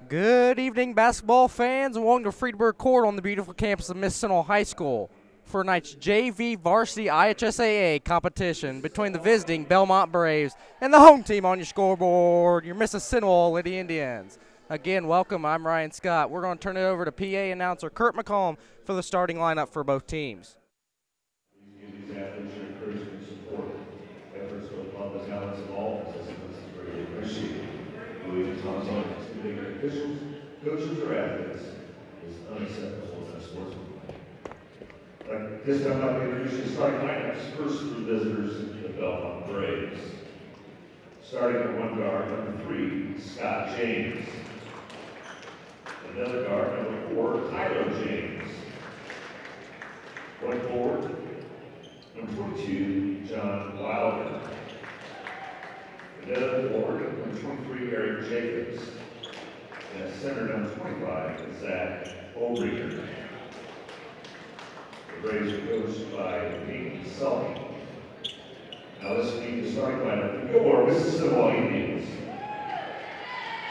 Good evening, basketball fans, and welcome to Friedberg Court on the beautiful campus of Mississinewa High School for tonight's JV Varsity IHSAA competition between the visiting Bellmont Braves and the home team on your scoreboard, your Mississinewa Lady Indians. Again, welcome. I'm Ryan Scott. We're going to turn it over to PA announcer Kurt McComb for the starting lineup for both teams. These athletes are encouragement and support. Efforts to develop the talents of all participants is greatly appreciated. Believe the constant intimidating officials, coaches, or athletes is unacceptable in a sportsman. Like this time, I'd like to introduce the starting lineups. First for the visitors, the Bellmont Braves. Starting at one guard, number 3, Scott James. Another guard, number 4, Tyler James. Going forward, number 22, John Wilder. Another forward, number 23, Eric Jacobs. And at center, number 25, Zach O'Regan. The Braves are coached by Pete Sully. Now let's meet the starting lineup for your Mississinewa Indians.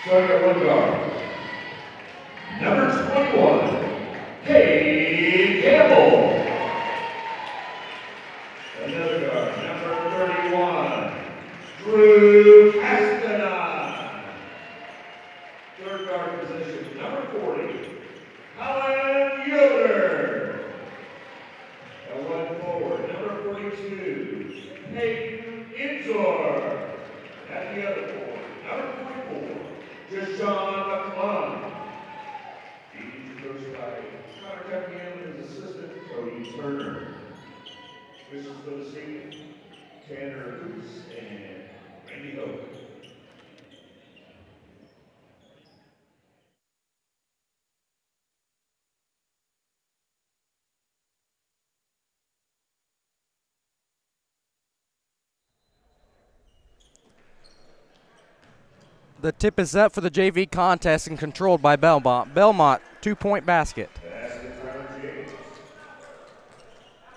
Starting at one guard, number 21, Cade Campbell. Another guard, number 31, Drew Castanon. Third guard position, number 40, Colin Yoder. And one forward, number 42, Peyton Inzor. At the other forward, number 44, Deshaun McClung. Each coached by Connor Cunningham and his assistant, Cody Turner. This is for the state, Tanner Goose and Randy Hope. The tip is up for the JV contest and controlled by Bellmont. Bellmont, 2-point basket.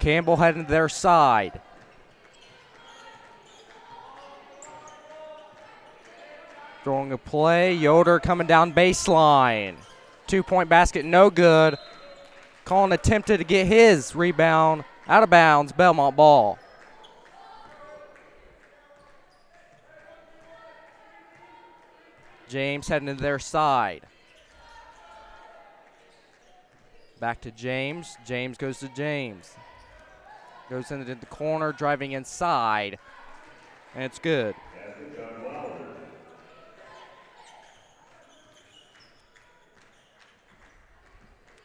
Campbell heading to their side. Throwing a play. Yoder coming down baseline. 2-point basket, no good. Colin attempted to get his rebound out of bounds. Bellmont ball. James heading to their side. Back to James. James goes to James. Goes into the corner, driving inside, and it's good.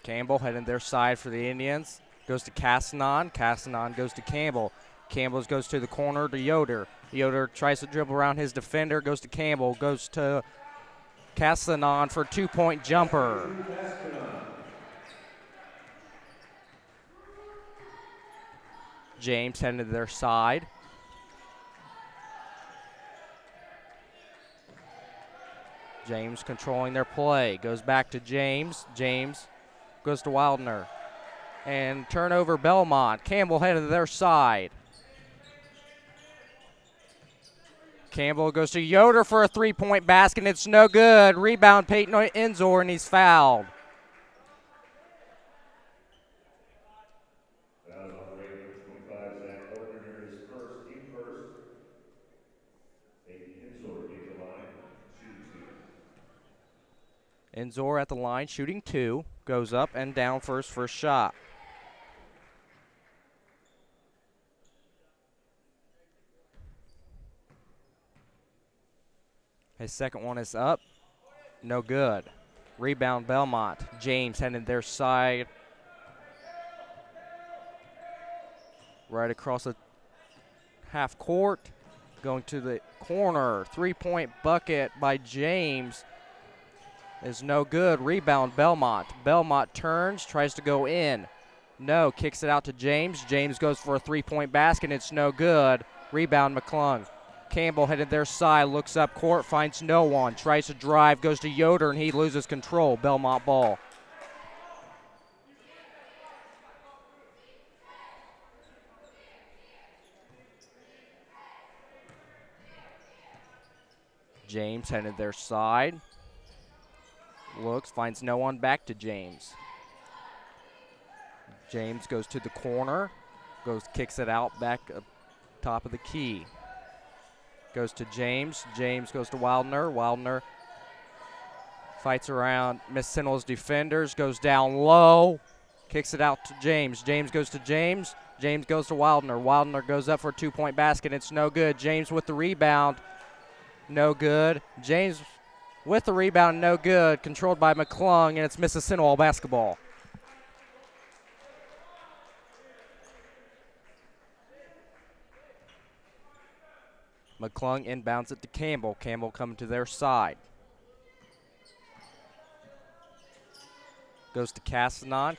Campbell heading their side for the Indians. Goes to Castanon. Castanon goes to Campbell. Campbell goes to the corner to Yoder. Yoder tries to dribble around his defender, goes to Campbell, goes to Castanon for a 2-point jumper. James heading to their side. James controlling their play. Goes back to James. James goes to Wildner. And turnover Bellmont. Campbell headed to their side. Campbell goes to Yoder for a 3-point basket, and it's no good. Rebound Peyton Inzor, and he's fouled. Inzor at the line, shooting 2, goes up and down first shot. His second one is up, no good. Rebound Bellmont. James heading their side. Right across the half court, going to the corner. 3-point bucket by James is no good. Rebound Bellmont. Bellmont turns, tries to go in. No, kicks it out to James. James goes for a 3-point basket. It's no good. Rebound McClung. Campbell headed their side, looks up court, finds no one. Tries to drive, goes to Yoder, and he loses control. Bellmont ball. James headed their side. looks, finds no one, back to James. James goes to the corner, kicks it out back up top of the key. Goes to James. James goes to Wildner. Wildner fights around Mississinewa's defenders, goes down low, kicks it out to James. James goes to James. James goes to Wildner. Wildner goes up for a two-point basket. It's no good. James with the rebound. No good. James with the rebound. No good. Controlled by McClung, and it's Mississinewa basketball. McClung inbounds it to Campbell. Campbell coming to their side. Goes to Cassanon.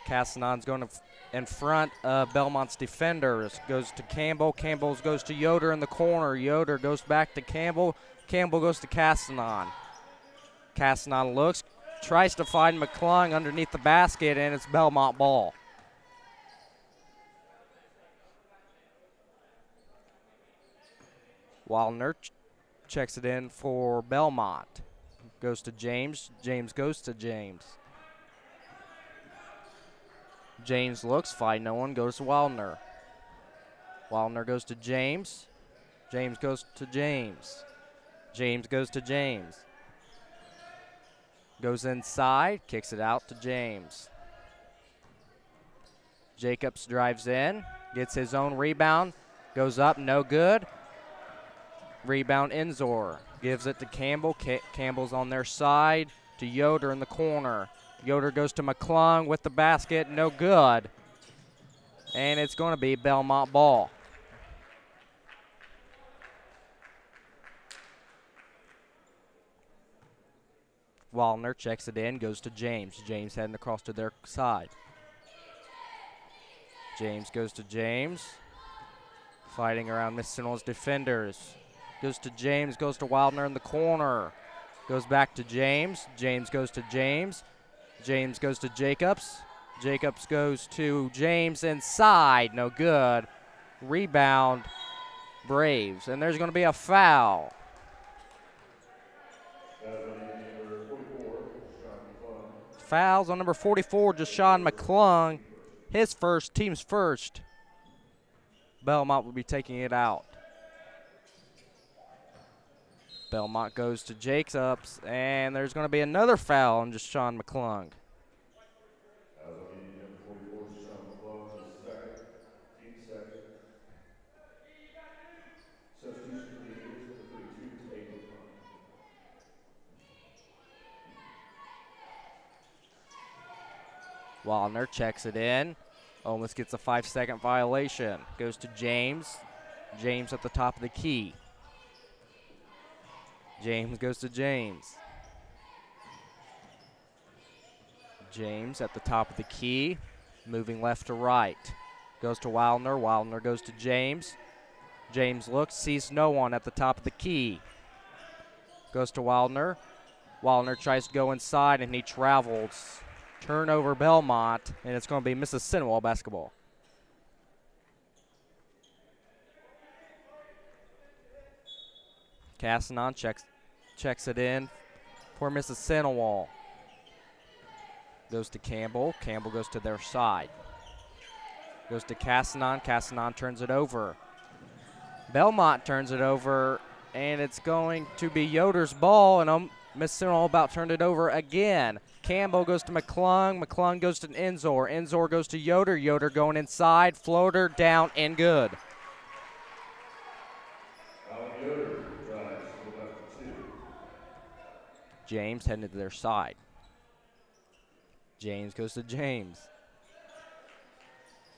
Cassanon's going in front of Bellmont's defenders. Goes to Campbell. Campbell goes to Yoder in the corner. Yoder goes back to Campbell. Campbell goes to Cassanon. Cassanon looks, tries to find McClung underneath the basket, and it's Bellmont ball. Wildner checks it in for Bellmont. Goes to James. James goes to James. James looks, find no one, goes to Wildner. Wildner goes to James. James goes to James. James goes to James. Goes inside, kicks it out to James. Jacobs drives in, gets his own rebound, goes up, no good. Rebound Enzor, gives it to Campbell. Campbell's on their side to Yoder in the corner. Yoder goes to McClung with the basket, no good. And it's going to be Bellmont ball. Wallner checks it in, goes to James. James heading across to their side. James goes to James. Fighting around Mississinewa's defenders. Goes to James, goes to Wildner in the corner. Goes back to James. James goes to James. James goes to Jacobs. Jacobs goes to James inside, no good. Rebound, Braves. And there's going to be a foul. Fouls on number 44, Jashawn McClung. His first, team's first. Bellmont will be taking it out. Bellmont goes to Jacobs, and there's going to be another foul on Jashawn McClung. Wallner checks it in. Almost gets a 5-second violation. Goes to James. James at the top of the key. James goes to James. James at the top of the key. Moving left to right. Goes to Wildner. Wildner goes to James. James looks, sees no one at the top of the key. Goes to Wildner. Wildner tries to go inside, and he travels. Turnover Bellmont, and it's going to be Mississinewa basketball. Cassanon checks it in for Mississinewa. Goes to Campbell. Campbell goes to their side. Goes to Cassanon. Cassanon turns it over. Bellmont turns it over, and it's going to be Yoder's ball, and Mississinewa about turned it over again. Campbell goes to McClung. McClung goes to Enzor. Enzor goes to Yoder. Yoder going inside. Floater down and good. James heading to their side. James goes to James.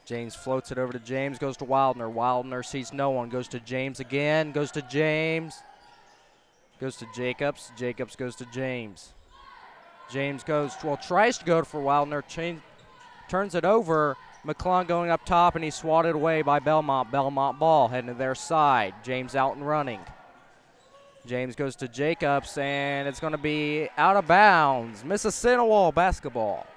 James floats it over to James. Goes to Wildner. Wildner sees no one. Goes to James again. Goes to James. Goes to Jacobs. Jacobs goes to James. James goes, well, tries to go for Wildner, turns it over. McClung going up top, and he's swatted away by Bellmont. Bellmont ball heading to their side. James out and running. James goes to Jacobs, and it's going to be out of bounds. Mississinewa basketball.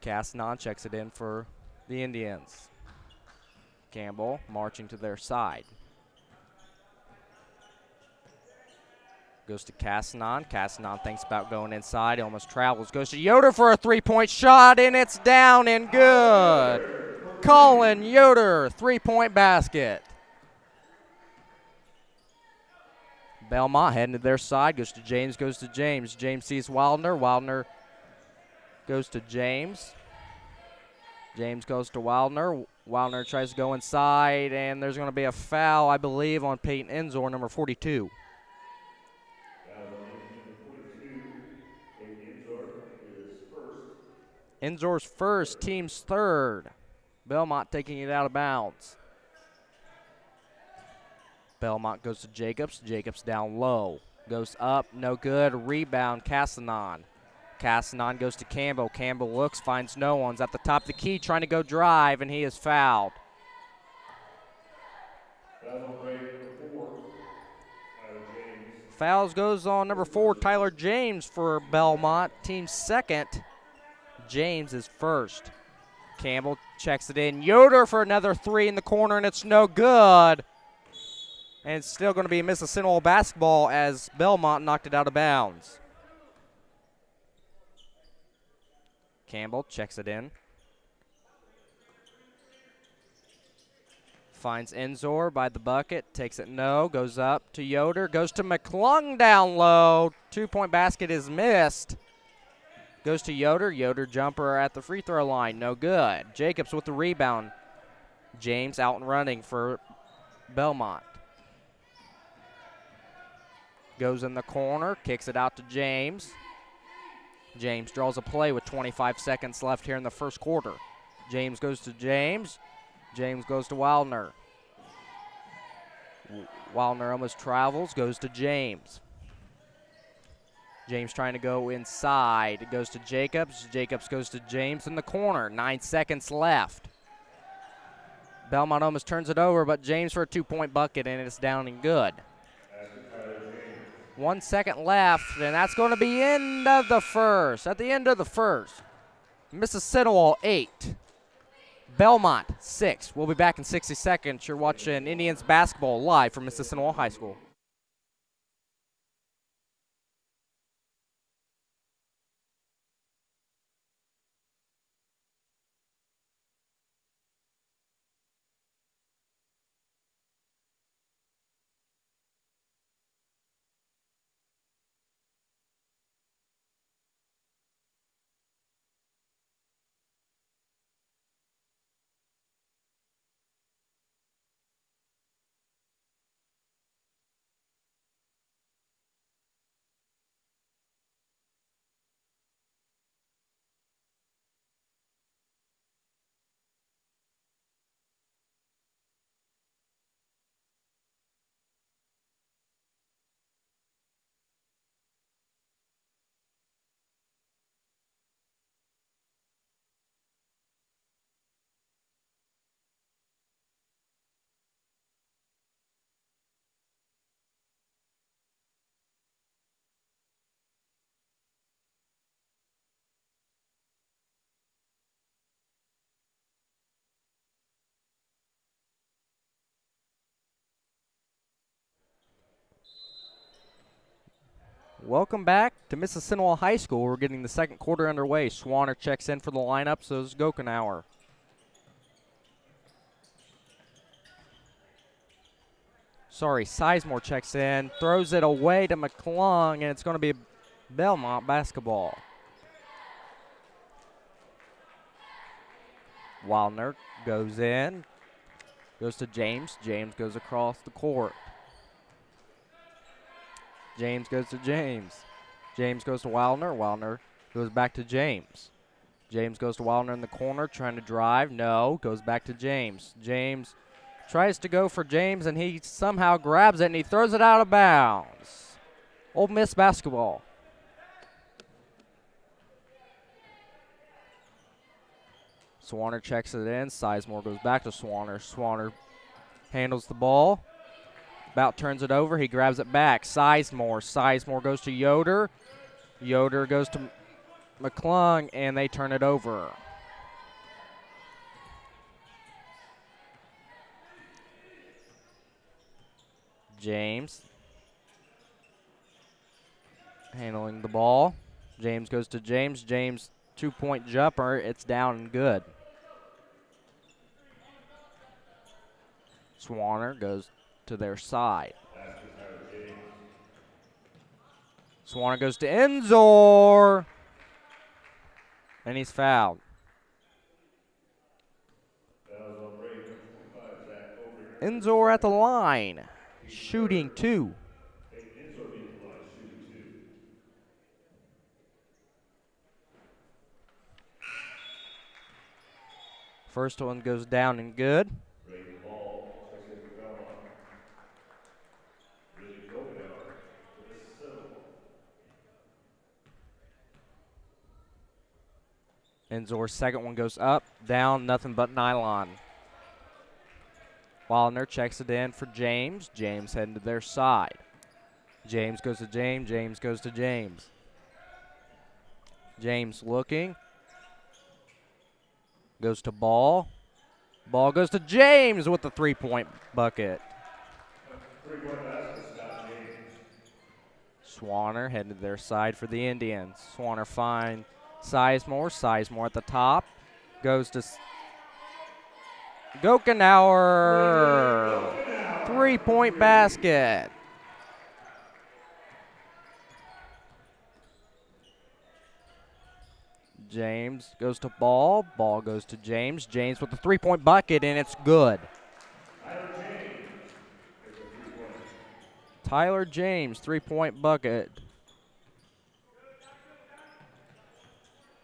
Cassanon checks it in for the Indians. Campbell marching to their side. Goes to Cassinon. Cassinon thinks about going inside. He almost travels. Goes to Yoder for a three-point shot, and it's down and good. Colin Yoder, three-point basket. Bellmont heading to their side. Goes to James, goes to James. James sees Wildner. Wildner goes to James. James goes to Wildner. Wildner tries to go inside, and there's going to be a foul, I believe, on Peyton Enzor, number 42. Enzor's first, team's third. Bellmont taking it out of bounds. Bellmont goes to Jacobs. Jacobs down low. Goes up, no good. Rebound, Cassinon. Cassinon goes to Campbell. Campbell looks, finds no one's at the top of the key, trying to go drive, and he is fouled. Fouls goes on number 4, Tyler James for Bellmont. Team's second. James is first. Campbell checks it in. Yoder for another three in the corner, and it's no good. And it's still going to be Mississinewa basketball as Bellmont knocked it out of bounds. Campbell checks it in. Finds Enzor by the bucket. Takes it no. Goes up to Yoder. Goes to McClung down low. Two-point basket is missed. Goes to Yoder. Yoder jumper at the free throw line. No good. Jacobs with the rebound. James out and running for Bellmont. Goes in the corner. Kicks it out to James. James draws a play with 25 seconds left here in the first quarter. James goes to James. James goes to Wildner. Wildner almost travels. Goes to James. James trying to go inside. It goes to Jacobs. Jacobs goes to James in the corner. 9 seconds left. Bellmont almost turns it over, but James for a two-point bucket, and it's down and good. 1 second left, and that's going to be end of the first. At the end of the first, Mississinewa 8, Bellmont 6. We'll be back in 60 seconds. You're watching Indians basketball live from Mississinewa High School. Welcome back to Mississinewa High School. We're getting the second quarter underway. Swanner checks in for the lineup, so is Gokenauer. Sorry, Sizemore checks in, throws it away to McClung, and it's going to be Bellmont basketball. Wildner goes in, goes to James. James goes across the court. James goes to James. James goes to Wildner. Wildner goes back to James. James goes to Wildner in the corner, trying to drive. No, goes back to James. James tries to go for James, and he somehow grabs it, and he throws it out of bounds. Ole Miss basketball. Swanner checks it in. Sizemore goes back to Swanner. Swanner handles the ball. About turns it over. He grabs it back. Sizemore. Sizemore goes to Yoder. Yoder goes to McClung, and they turn it over. James. handling the ball. James goes to James. James, 2-point jumper. It's down and good. Swanner goes to their side. Swanner goes to Enzor. And he's fouled. Enzor at the line, shooting 2. First one goes down and good. Enzor's second one goes up, down, nothing but nylon. Wildner checks it in for James. James heading to their side. James goes to James. James goes to James. James looking. Goes to Ball. Ball goes to James with the 3-point bucket. Swanner heading to their side for the Indians. Swanner finds Sizemore. Sizemore at the top. Goes to Gokenauer. 3-point basket. James goes to Ball. Ball goes to James. James with the 3-point bucket, and it's good. Tyler James, 3-point bucket.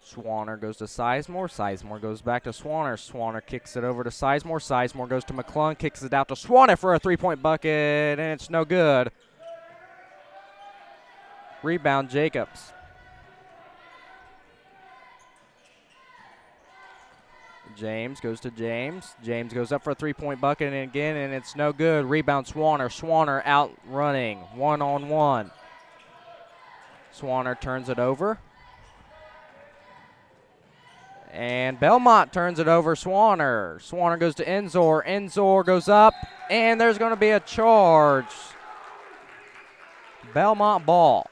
Swanner goes to Sizemore. Sizemore goes back to Swanner. Swanner kicks it over to Sizemore. Sizemore goes to McClung, kicks it out to Swanner for a 3-point bucket, and it's no good. Rebound, Jacobs. James goes to James. James goes up for a 3-point bucket and again, and it's no good. Rebound, Swanner. Swanner out running, one-on-one. Swanner turns it over. And Bellmont turns it over. Swanner. Swanner goes to Enzor. Enzor goes up, and there's going to be a charge. Bellmont ball.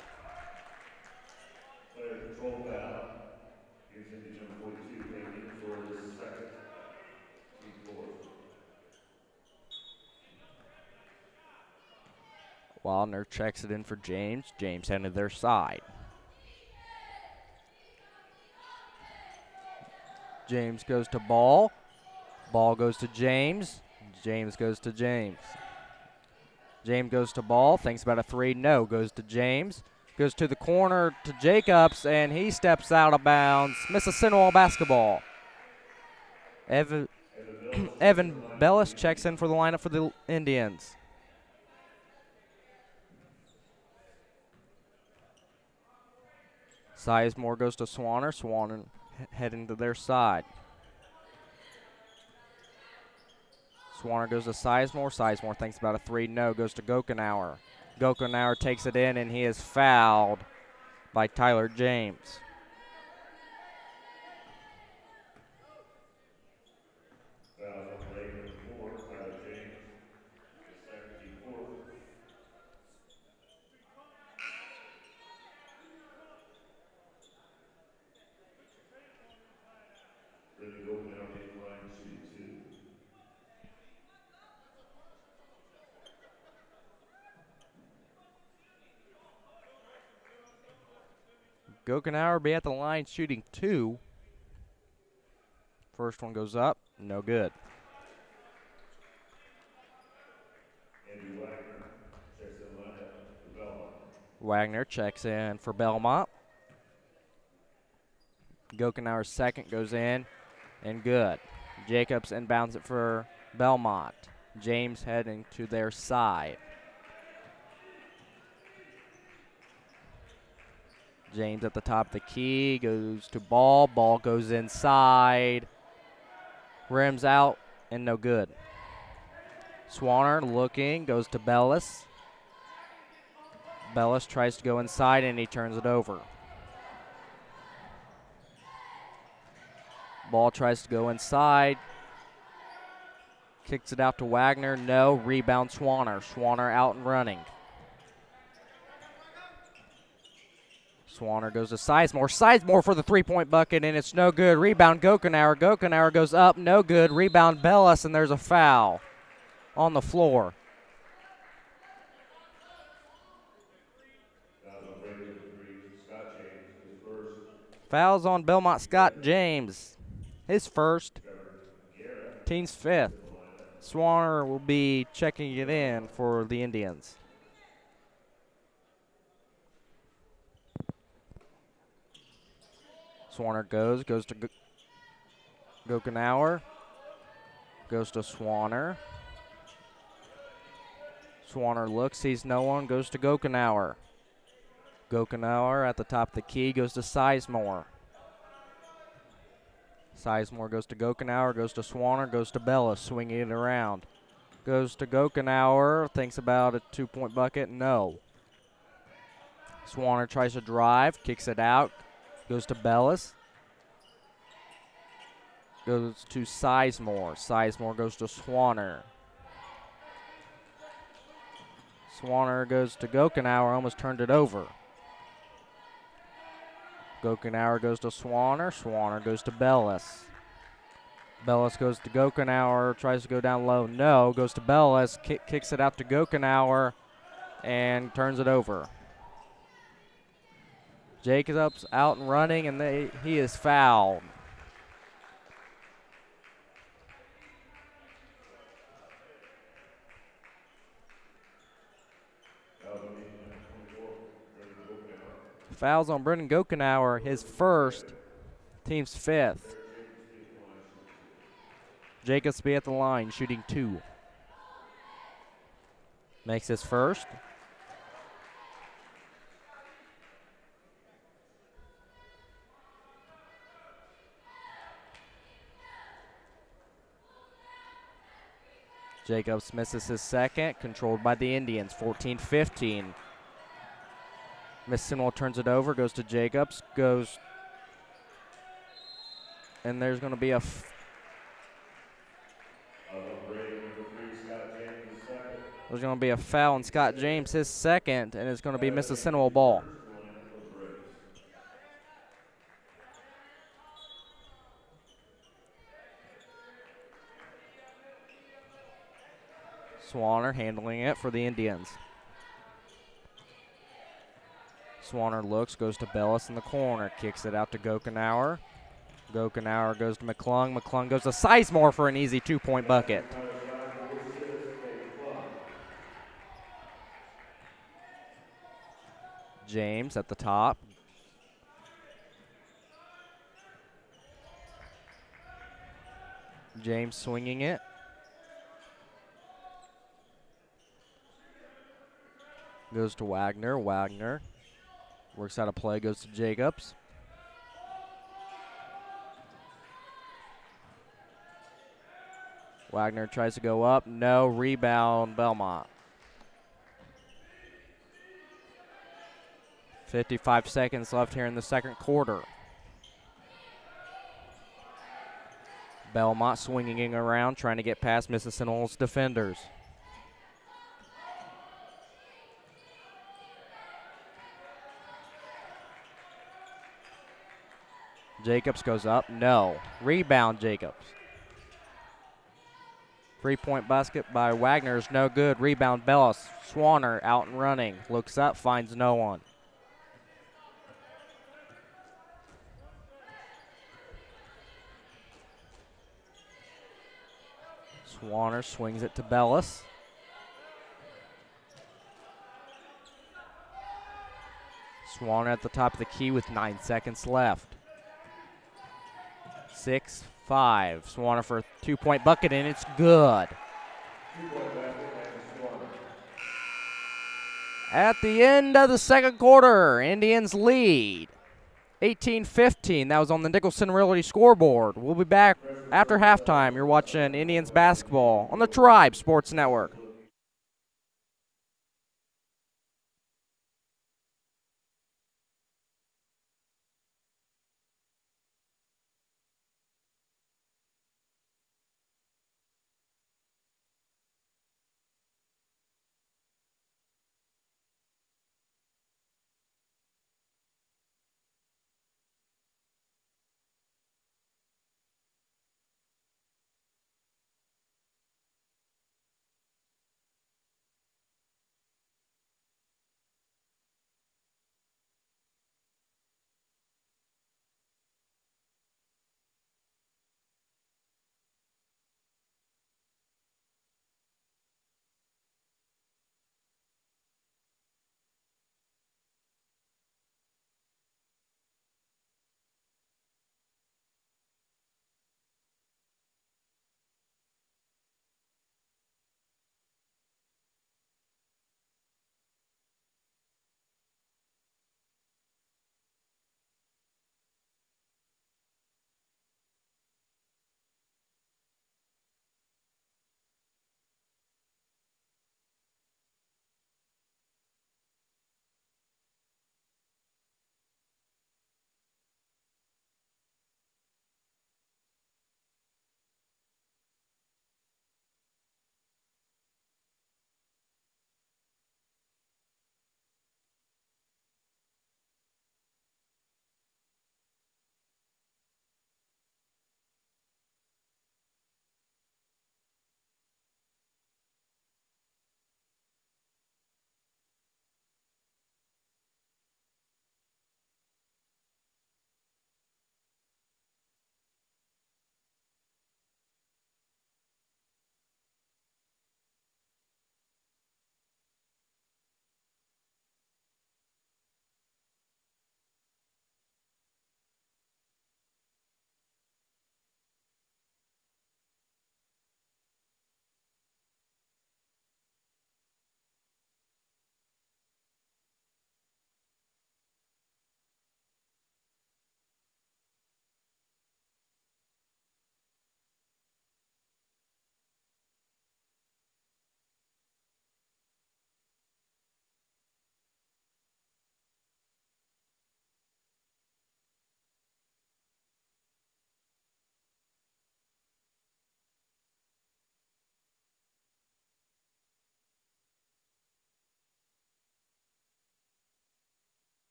Wildner checks it in for James. James headed to their side. James goes to Ball. Ball goes to James. James goes to James. James goes to Ball. Thinks about a 3. No. Goes to James. Goes to the corner to Jacobs, and he steps out of bounds. Mississinewa basketball. Evan Bellis checks in for the lineup for the Indians. Sizemore goes to Swanner. Swanner heading to their side. Swanner goes to Sizemore. Sizemore thinks about a 3. No. Goes to Gokenauer. Gokenauer takes it in, and he is fouled by Tyler James. Gokenauer be at the line shooting 2. First one goes up, no good. Wagner checks in for Bellmont. Gokenauer's second goes in, and good. Jacobs inbounds it for Bellmont. James heading to their side. James at the top of the key, goes to Ball. Ball goes inside. Rims out, and no good. Swanner looking, goes to Bellis. Bellis tries to go inside, and he turns it over. Ball tries to go inside. Kicks it out to Wagner. No. Rebound, Swanner. Swanner out and running. Swanner goes to Sizemore. Sizemore for the three-point bucket, and it's no good. Rebound, Gokenauer. Gokenauer goes up, no good. Rebound, Bellis, and there's a foul on the floor. Fouls on Bellmont Scott James. His first. Team's fifth. Swanner will be checking it in for the Indians. Swanner goes to Gokenauer. Goes to Swanner. Swanner looks, sees no one, goes to Gokenauer. Gokenauer at the top of the key, goes to Sizemore. Sizemore goes to Gokenauer, goes to Swanner, goes to Bellis, swinging it around. Goes to Gokenauer, thinks about a two-point bucket, no. Swanner tries to drive, kicks it out, goes to Bellis. Goes to Sizemore. Sizemore goes to Swanner. Swanner goes to Gokenauer, almost turned it over. Gokenauer goes to Swanner. Swanner goes to Bellis. Bellis goes to Gokenauer, tries to go down low. No, goes to Bellis, kicks it out to Gokenauer, and turns it over. Jacobs out and running, and he is fouled. Fouls on Brendan Gokenauer, his first, team's fifth. Jacobs be at the line, shooting 2. Makes his first. Jacobs misses his second, controlled by the Indians, 14-15. Mississinewa turns it over, goes to Jacobs, and there's going to be a foul on Scott James, his second, and it's going to be Mississinewa ball. Swanner handling it for the Indians. Swanner looks, goes to Bellis in the corner, kicks it out to Gokenauer. Gokenauer goes to McClung. McClung goes to Sizemore for an easy two-point bucket. James at the top. James swinging it. Goes to Wagner. Wagner works out a play, goes to Jacobs. Wagner tries to go up. No. Rebound, Bellmont. 55 seconds left here in the second quarter. Bellmont swinging around, trying to get past Mississinewa's defenders. Jacobs goes up. No. Rebound, Jacobs. Three-point basket by Wagner is no good. Rebound, Bellis. Swanner out and running. Looks up, finds no one. Swanner swings it to Bellis. Swanner at the top of the key with 9 seconds left. 6-5. Swanner for a two-point bucket, and it's good. At the end of the second quarter, Indians lead 18-15. That was on the Nicholson Realty scoreboard. We'll be back after halftime. You're watching Indians basketball on the Tribe Sports Network.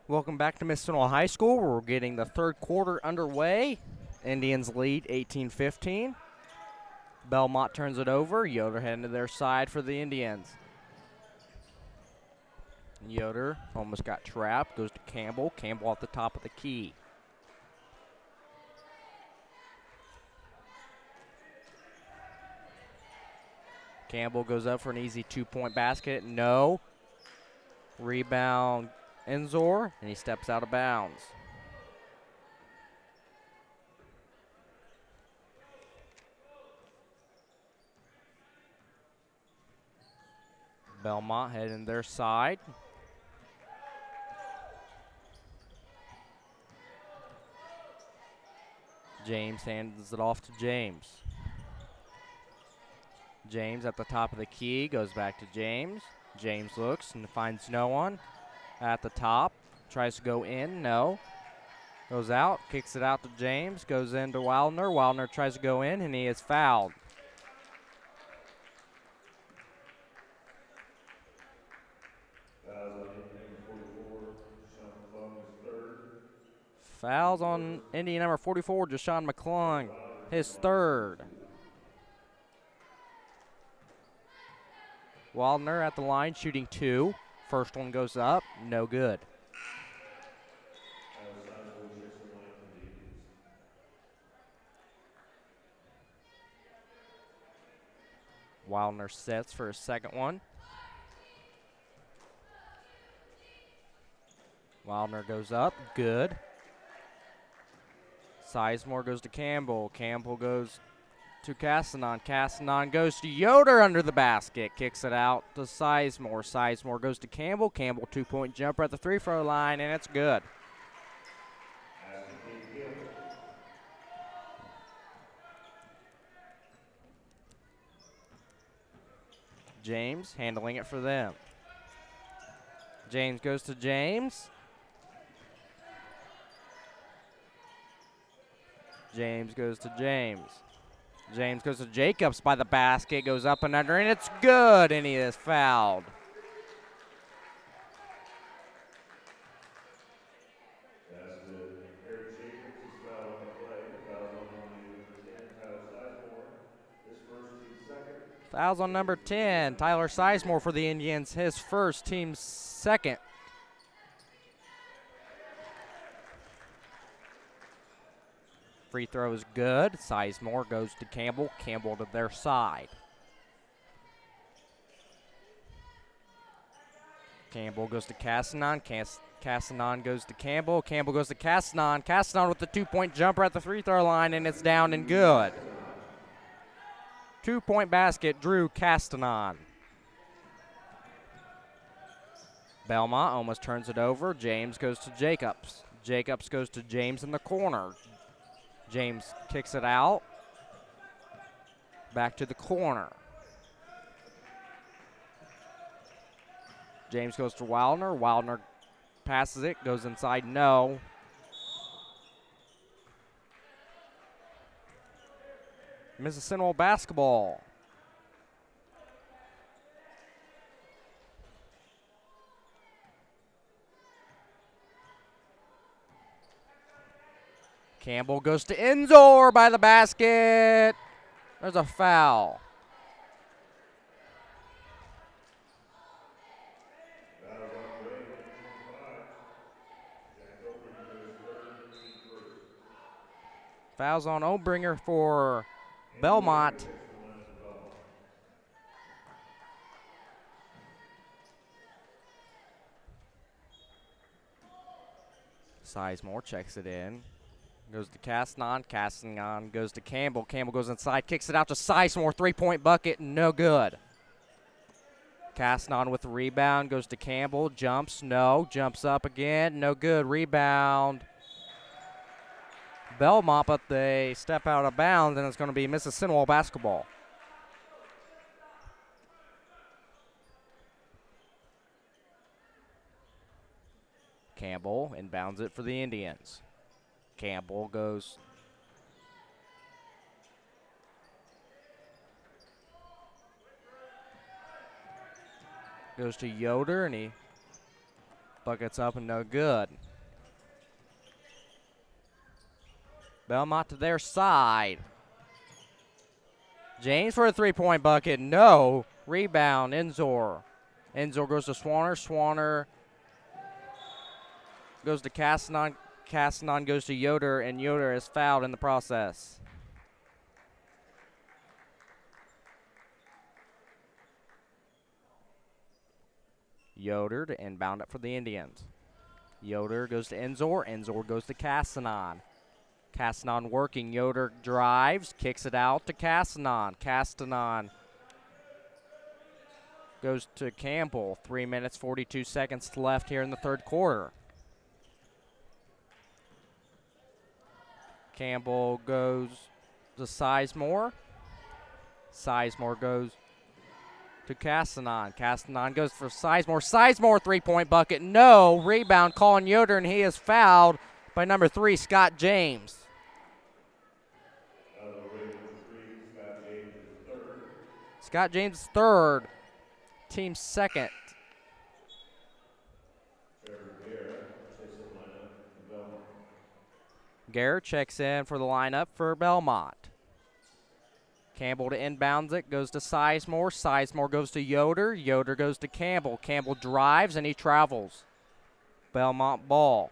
Welcome back to Mississinewa High School. We're getting the third quarter underway. Indians lead 18-15. Bellmont turns it over. Yoder heading to their side for the Indians. Yoder almost got trapped. Goes to Campbell. Campbell at the top of the key. Campbell goes up for an easy two-point basket. No. Rebound Enzor, and he steps out of bounds. Bellmont heading their side. James hands it off to James. James at the top of the key, goes back to James. James looks and finds no one. At the top, tries to go in, no. Goes out, kicks it out to James, goes into Wildner. Wildner tries to go in, and he is fouled. Fouls on Indian number 44, Jashawn McClung, his third. Wildner at the line, shooting two. First one goes up, no good. Wildner sets for his second one. Wildner goes up, good. Sizemore goes to Campbell. Campbell goes to Castanon. Castanon goes to Yoder under the basket. Kicks it out to Sizemore. Sizemore goes to Campbell. Campbell two-point jumper at the free-throw line, and it's good. James handling it for them. James goes to James. James goes to James. James goes to Jacobs by the basket, goes up and under, and it's good, and he is fouled. Fouls on number 10, Tyler Sizemore for the Indians, his first, team's second. Free throw is good. Sizemore goes to Campbell. Campbell to their side. Campbell goes to Castanon. Castanon goes to Campbell. Campbell goes to Castanon. Castanon with the two-point jumper at the free throw line, and it's down and good. Two-point basket, Drew Castanon. Bellmont almost turns it over. James goes to Jacobs. Jacobs goes to James in the corner. James kicks it out. Back to the corner. James goes to Wildner. Wildner passes it, goes inside, no. Mississinewa basketball. Campbell goes to Enzor by the basket. There's a foul. Fouls on Obringer for Bellmont. Sizemore checks it in. Goes to Castanon. Castanon goes to Campbell. Campbell goes inside, kicks it out to Sizemore. Three-point bucket, no good. Castanon with the rebound, goes to Campbell. Jumps, no. Jumps up again, no good. Rebound. Bellmont, but they step out of bounds, and it's going to be Mississinewa basketball. Campbell inbounds it for the Indians. Campbell goes to Yoder, and he Bucket's up and no good. Bellmont to their side. James for a three-point bucket. No. Rebound, Enzor. Enzor goes to Swanner. Swanner goes to Castanon. Castanon goes to Yoder, and Yoder is fouled in the process. Yoder to inbound it for the Indians. Yoder goes to Enzor. Enzor goes to Castanon. Castanon working. Yoder drives, kicks it out to Castanon. Castanon goes to Campbell. 3 minutes, 42 seconds left here in the third quarter. Campbell goes to Sizemore. Sizemore goes to Castanon. Castanon goes for Sizemore. Sizemore three-point bucket. No. Rebound, Colin Yoder, and he is fouled by number 3, Scott James. Scott James third. Team second. Garrett checks in for the lineup for Bellmont. Campbell to inbounds it, goes to Sizemore. Sizemore goes to Yoder. Yoder goes to Campbell. Campbell drives and he travels. Bellmont ball.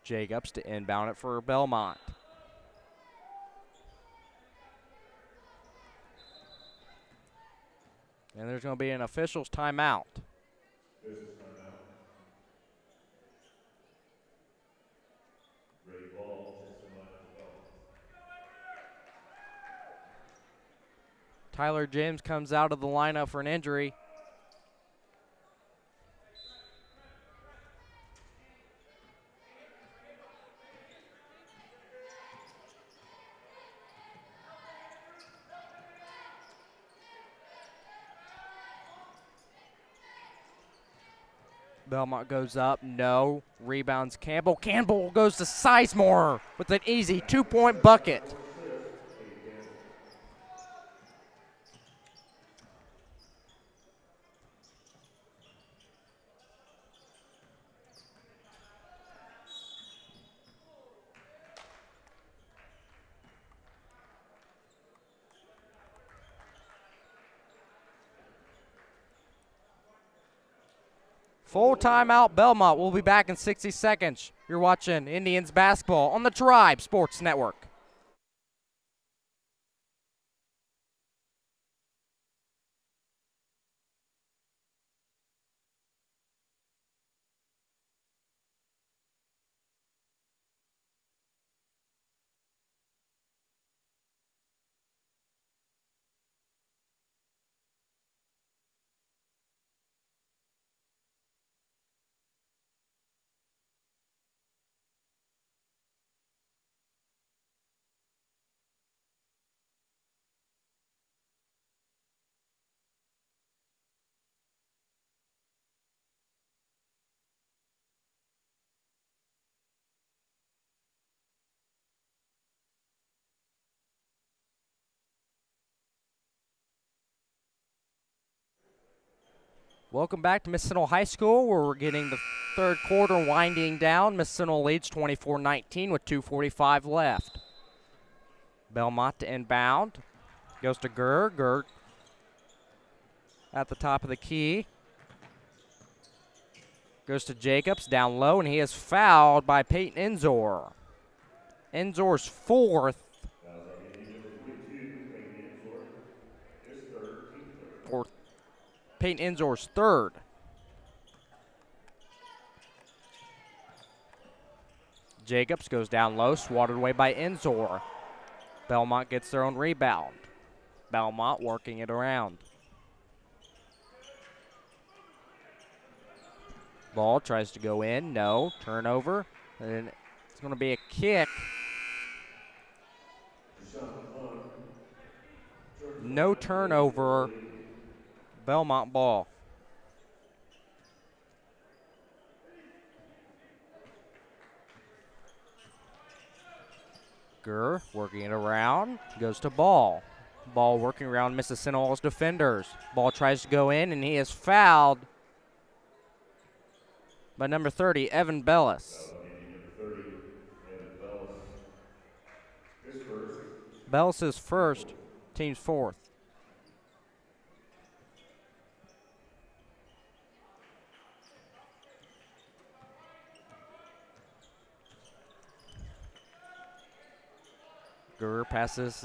Jacobs to inbound it for Bellmont. And there's going to be an official's timeout. Tyler James comes out of the lineup for an injury. Bellmont goes up, no. Rebounds Campbell. Campbell goes to Sizemore with an easy 2-point bucket. Full timeout, Bellmont. We'll be back in 60 seconds. You're watching Indians basketball on the Tribe Sports Network. Welcome back to Mississinewa High School, where we're getting the third quarter winding down. Mississinewa leads 24-19 with 2:45 left. Bellmont to inbound. Goes to Gurr. Gurr at the top of the key. Goes to Jacobs down low, and he is fouled by Peyton Enzor. Enzor's fourth. Peyton Enzor's third. Jacobs goes down low, swatted away by Enzor. Bellmont gets their own rebound. Bellmont working it around. Ball tries to go in, no, turnover. And it's going to be a kick. No turnover. Bellmont ball. Gurr working it around, goes to ball. Ball working around Mississinewa's defenders. Ball tries to go in, and he is fouled by number 30, Evan Bellis. Bellis is first, team's fourth. Gurr passes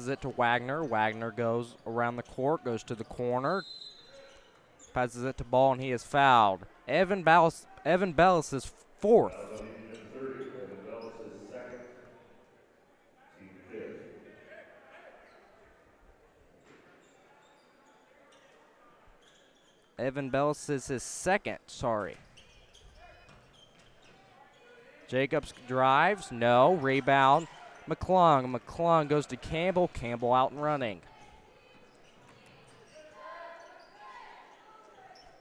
it to Wagner. Wagner goes around the court, goes to the corner, passes it to Ball, and he is fouled. Evan Bellis is fourth. Evan Bellis is his second, sorry. Jacobs drives, no, rebound. McClung goes to Campbell. Campbell out and running.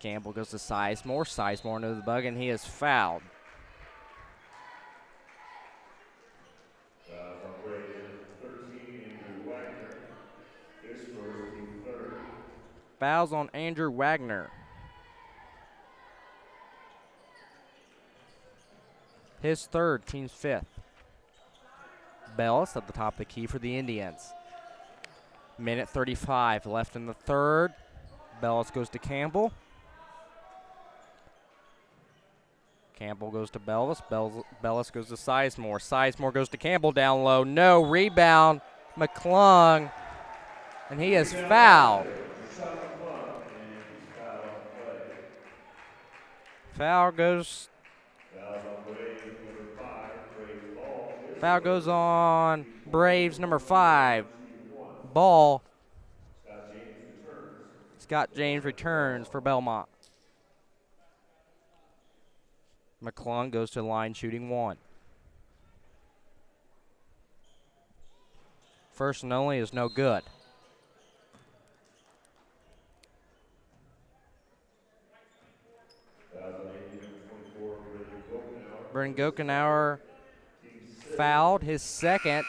Campbell goes to Sizemore. Sizemore into the bug, and he is fouled. Fouls on Andrew Wagner. His third, team's fifth. Bellis at the top of the key for the Indians. Minute 35 left in the third. Bellis goes to Campbell. Campbell goes to Bellis. Bellis goes to Sizemore. Sizemore goes to Campbell down low. No, rebound. McClung. And he is fouled. Foul goes on Braves number 5. Ball. Scott James returns for Bellmont. McClung goes to the line shooting 1. First and only is no good. Brendan Gokenauer fouled, his second.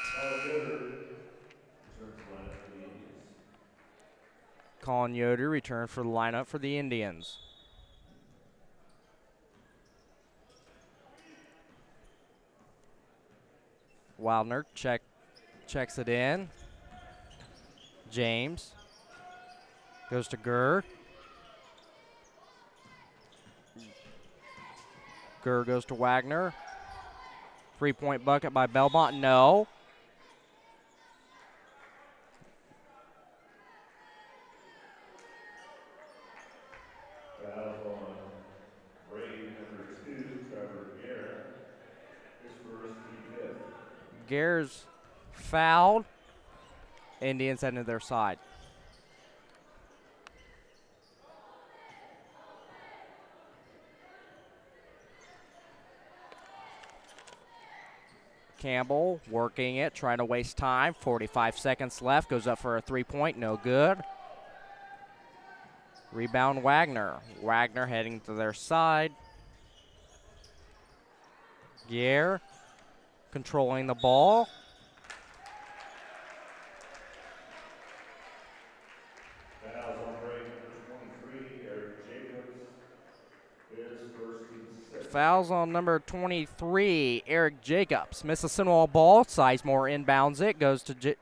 Colin Yoder returned for the lineup for the Indians. Wildner checks it in. James goes to Gurr. Gurr goes to Wagner. 3-point bucket by Bellmont, no. Gare's fouled. Indians heading to their side. Campbell working it, trying to waste time. 45 seconds left. Goes up for a 3-point, no good. Rebound Wagner. Wagner heading to their side. Gare controlling the ball. Fouls on number 23, Eric Jacobs. Mississinewa ball. Sizemore inbounds it. Goes to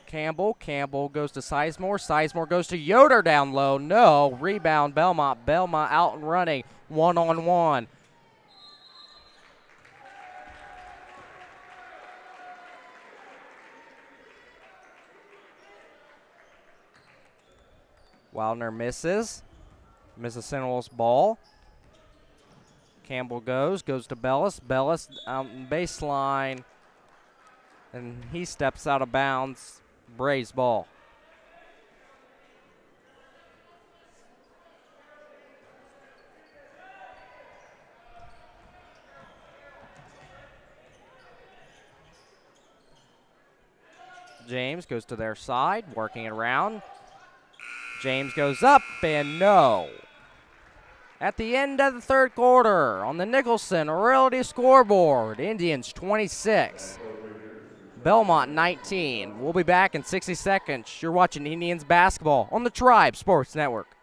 Campbell. Campbell goes to Sizemore. Sizemore goes to Yoder down low. No. Rebound Bellmont. Bellmont out and running. 1-on-1. Wildner misses. Mississinewa's ball. Campbell goes to Bellis. Bellis out in baseline, and he steps out of bounds. Braves ball. James goes to their side, working it around. James goes up, and no. At the end of the third quarter, on the Nicholson Realty scoreboard, Indians 26, Bellmont 19. We'll be back in 60 seconds. You're watching Indians basketball on the Tribe Sports Network.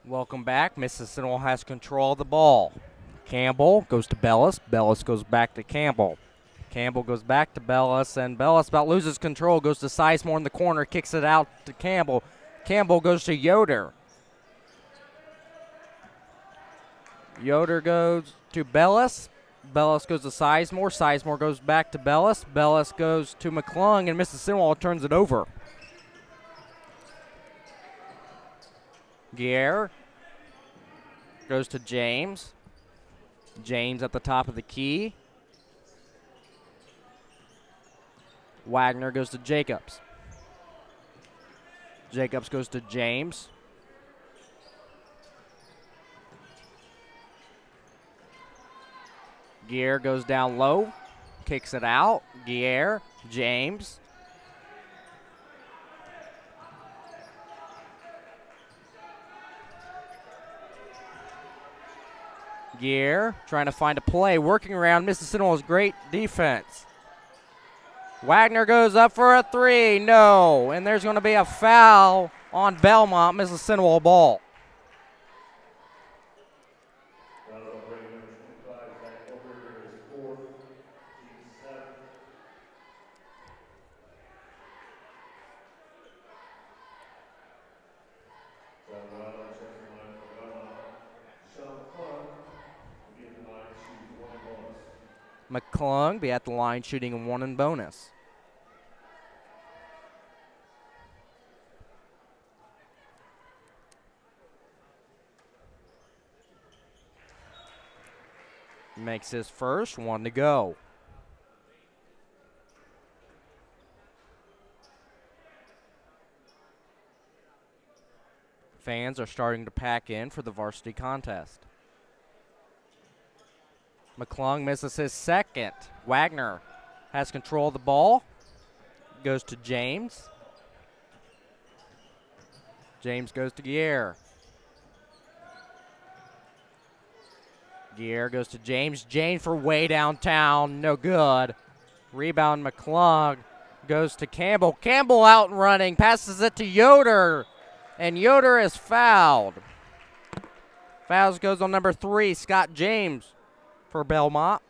Welcome back. Mississinewa has control of the ball. Campbell goes to Bellis. Bellis goes back to Campbell. Campbell goes back to Bellis, and Bellis about loses control, goes to Sizemore in the corner, kicks it out to Campbell. Campbell goes to Yoder. Yoder goes to Bellis. Bellis goes to Sizemore. Sizemore goes back to Bellis. Bellis goes to McClung, and Mississinewa turns it over. Guerre goes to James. James at the top of the key. Wagner goes to Jacobs. Jacobs goes to James. Guerre goes down low, kicks it out. Guerre, James. Guerre trying to find a play, working around Mississinewa's great defense. Wagner goes up for a three, no, and there's going to be a foul on Bellmont, Mississinewa ball. McClung be at the line shooting a 1 in bonus. Makes his first, 1 to go. Fans are starting to pack in for the varsity contest. McClung misses his second. Wagner has control of the ball. Goes to James. James goes to Guerre. Guerre goes to James. James for way downtown. No good. Rebound McClung goes to Campbell. Campbell out and running. Passes it to Yoder. And Yoder is fouled. Fouls goes on number 3, Scott James for Bellmont.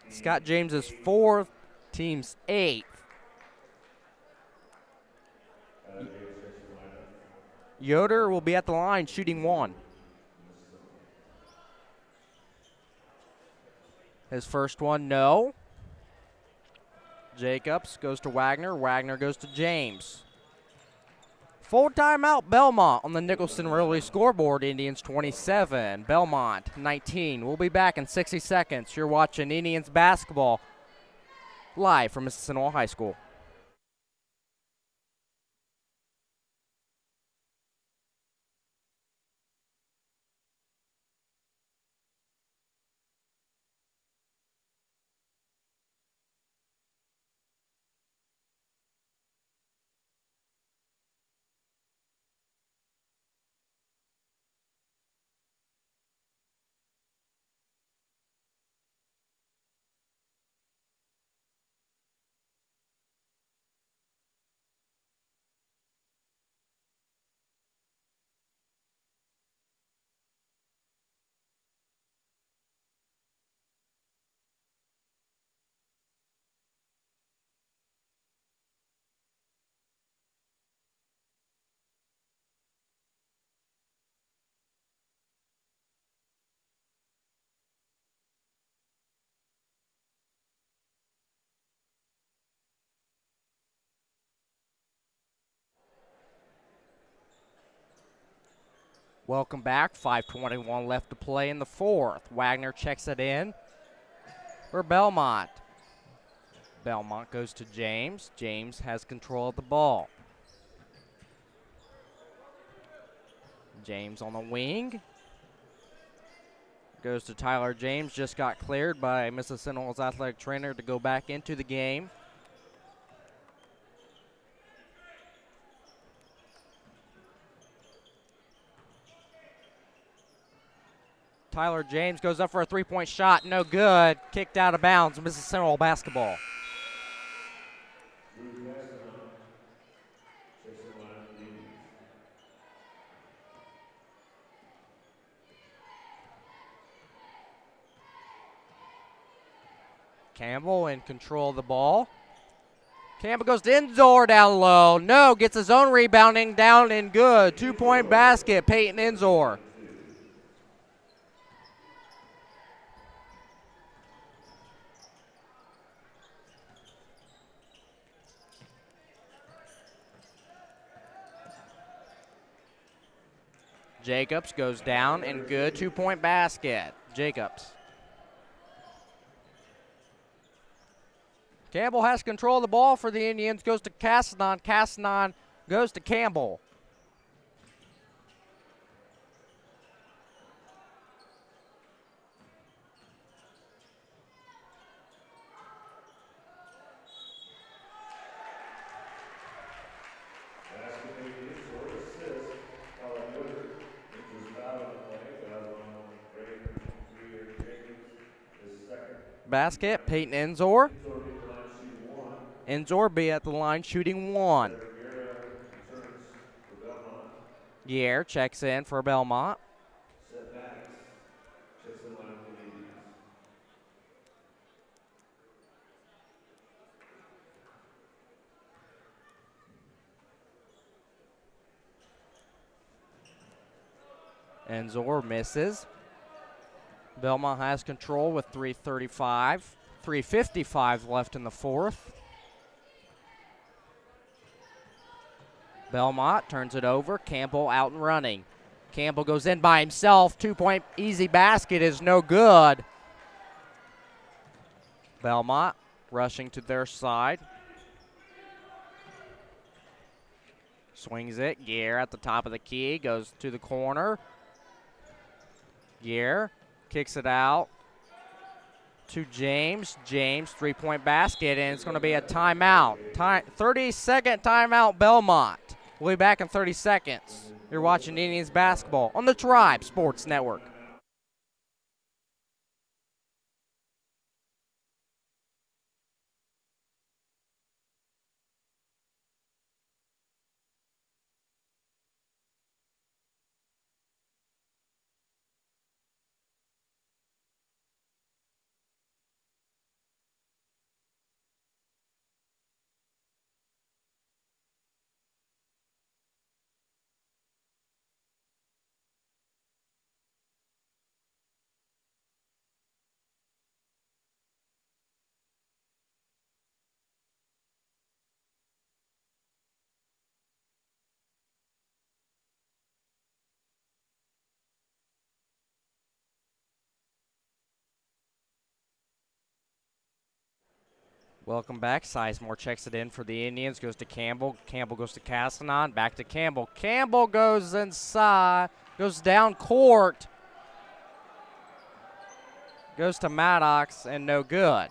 Scott James is 4th, team's 8th. Yoder will be at the line shooting 1. His first one, no. Jacobs goes to Wagner. Wagner goes to James. Full timeout, Bellmont on the Nicholson Early scoreboard. Indians 27, Bellmont 19. We'll be back in 60 seconds. You're watching Indians basketball live from Mississinewa High School. Welcome back. 5:21 left to play in the fourth. Wagner checks it in for Bellmont. Bellmont goes to James. James has control of the ball. James on the wing. Goes to Tyler James. Just got cleared by Mississinewa's athletic trainer to go back into the game. Tyler James goes up for a three-point shot. No good. Kicked out of bounds. Mississinewa basketball. Campbell in control of the ball. Campbell goes to Enzor down low. No, gets his own rebounding down and good. 2-point basket, Peyton Enzor. Jacobs goes down and good. 2-point basket, Jacobs. Campbell has control of the ball for the Indians. Goes to Castanon. Castanon goes to Campbell. Basket, Peyton Enzor. Enzor be at the line shooting one. Gier checks in for Bellmont. Enzor misses. Bellmont has control with 3:55 left in the fourth. Bellmont turns it over. Campbell out and running. Campbell goes in by himself. 2-point easy basket is no good. Bellmont rushing to their side. Swings it. Gier at the top of the key. Goes to the corner. Gier kicks it out to James. James, 3-point basket, and it's going to be a timeout. 30-second timeout, Bellmont. We'll be back in 30 seconds. You're watching Indians basketball on the Tribe Sports Network. Welcome back. Sizemore checks it in for the Indians. Goes to Campbell. Campbell goes to Castanon. Back to Campbell. Campbell goes inside. Goes down court. Goes to Maddox and no good.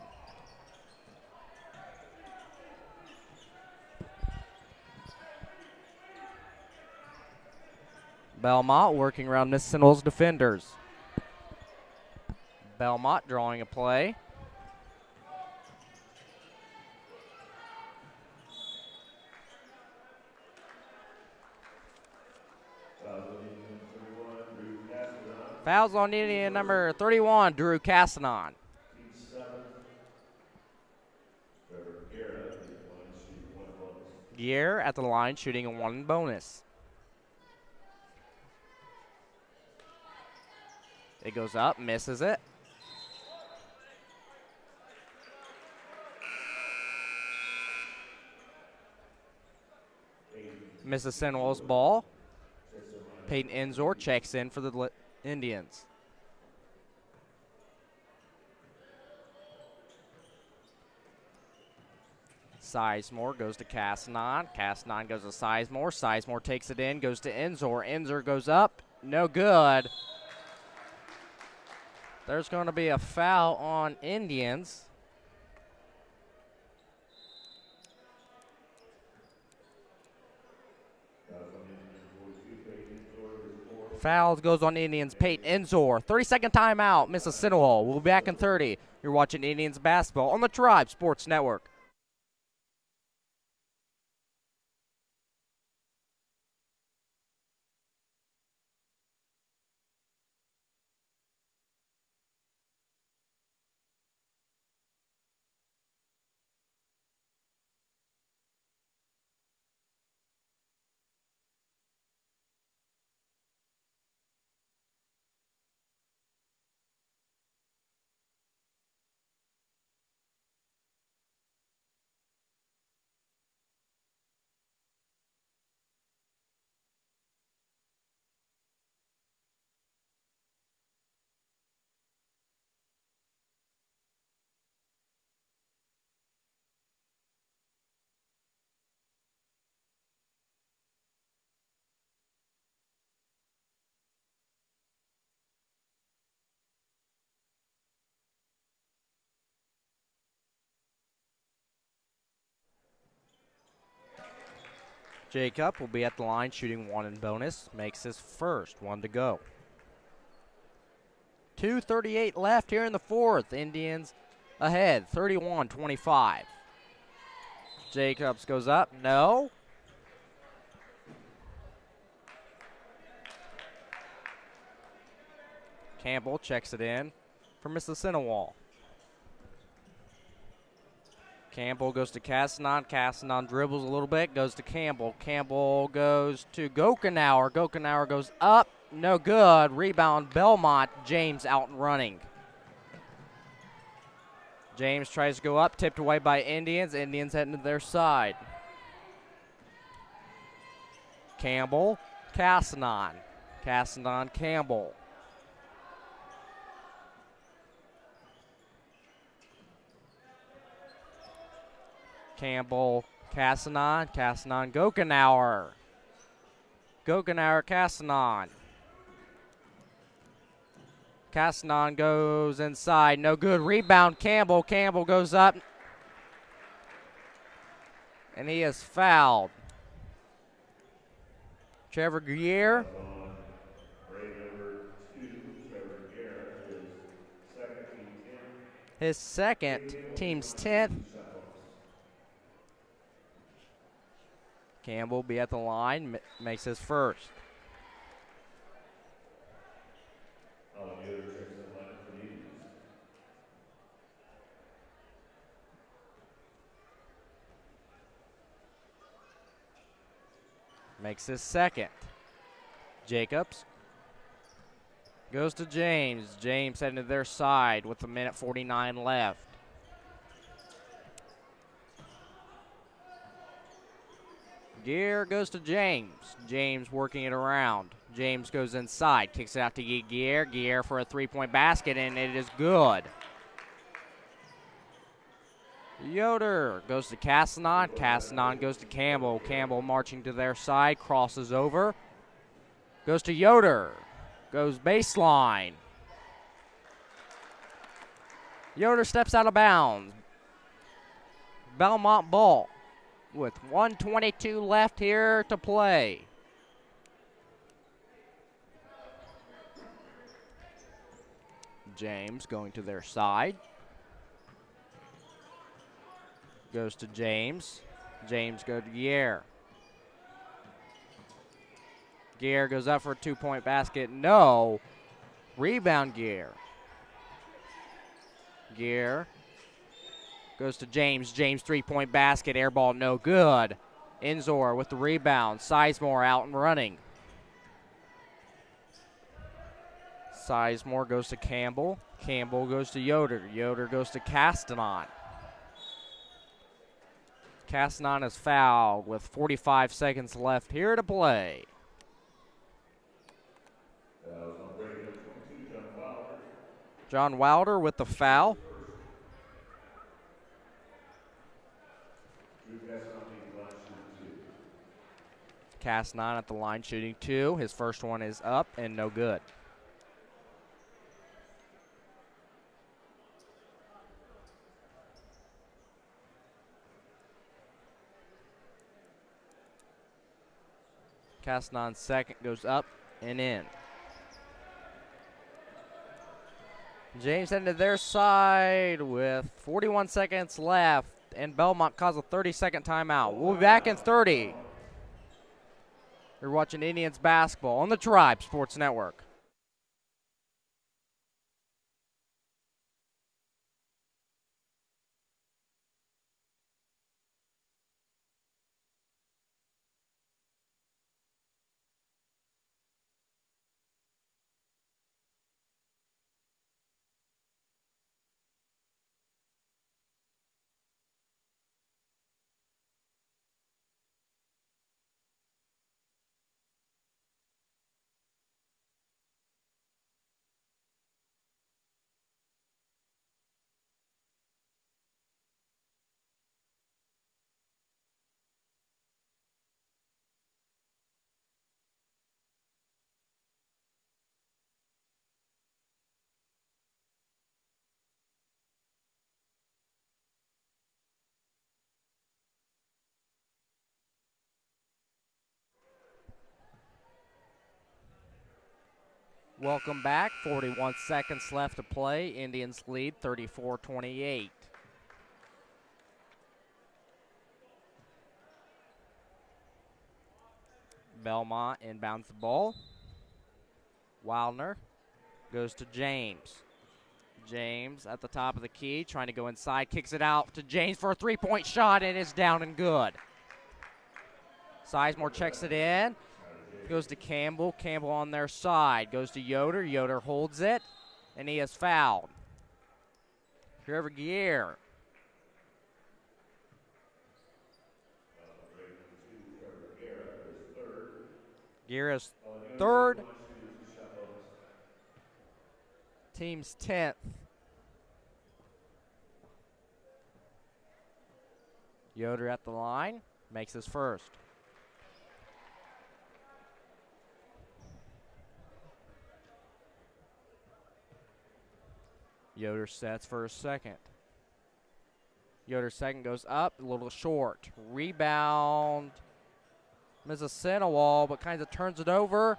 Bellmont working around Mississinewa's defenders. Bellmont drawing a play. Fouls on Indian number 31, Drew Castanon. Gier at the line shooting a 1 bonus. It goes up, misses it. Mississinewa's ball. Peyton Enzor checks in for the Indians. Sizemore goes to Castanon. Castanon goes to Sizemore. Sizemore takes it in, goes to Enzor. Enzor goes up. No good. There's going to be a foul on Indians. Foul goes on Indians. Peyton Enzor. 30-second timeout. Mississinewa. We'll be back in 30. You're watching Indians basketball on the Tribe Sports Network. Jacob will be at the line shooting one in bonus. Makes his first. One to go. 2:38 left here in the fourth. Indians ahead, 31-25. Jacobs goes up. No. Campbell checks it in for Mississinewa. Campbell goes to Castanon. Castanon dribbles a little bit, goes to Campbell. Campbell goes to Gokenauer. Gokenauer goes up, no good. Rebound, Bellmont. James out and running. James tries to go up, tipped away by Indians. Indians heading to their side. Campbell, Castanon. Castanon, Campbell. Campbell, Castanon. Castanon, Gokenauer. Gokenauer, Castanon. Castanon goes inside. No good. Rebound, Campbell. Campbell goes up. And he is fouled. Trevor Guerre. His second, team's 10th. Campbell will be at the line, makes his first. Makes his second. Jacobs goes to James. James heading to their side with 1:49 left. Gear goes to James. James working it around. James goes inside, kicks it out to Gear. Gear for a three-point basket, and it is good. Yoder goes to Castanon. Castanon goes to Campbell. Campbell marching to their side, crosses over. Goes to Yoder. Goes baseline. Yoder steps out of bounds. Bellmont ball with 1:22 left here to play. James going to their side. Goes to James. James goes to Guerre. Guerre goes up for a two-point basket. No. Rebound Guerre. Guerre goes to James. James three-point basket. Air ball no good. Enzor with the rebound. Sizemore out and running. Sizemore goes to Campbell. Campbell goes to Yoder. Yoder goes to Castanon. Castanon is fouled with 45 seconds left here to play. Fouls on break number 22, John Wilder. John Wilder with the foul. Drew Casson at the line shooting 2. Cast 9 at the line shooting 2. His first one is up and no good. Castnon's second goes up and in. James heading to their side with 41 seconds left, and Bellmont calls a 30-second timeout. We'll be back in 30. You're watching Indians basketball on the Tribe Sports Network. Welcome back. 41 seconds left to play. Indians lead 34-28. Bellmont inbounds the ball. Wildner goes to James. James at the top of the key, trying to go inside, kicks it out to James for a three-point shot, and it's down and good. Sizemore checks it in. Goes to Campbell. Campbell on their side. Goes to Yoder. Yoder holds it, and he is fouled. Trevor Gear. Gear is third. Team's 10th. Yoder at the line. Makes his first. Yoder sets for a second. Yoder's second goes up, a little short. Rebound. Mississinewa, but kind of turns it over.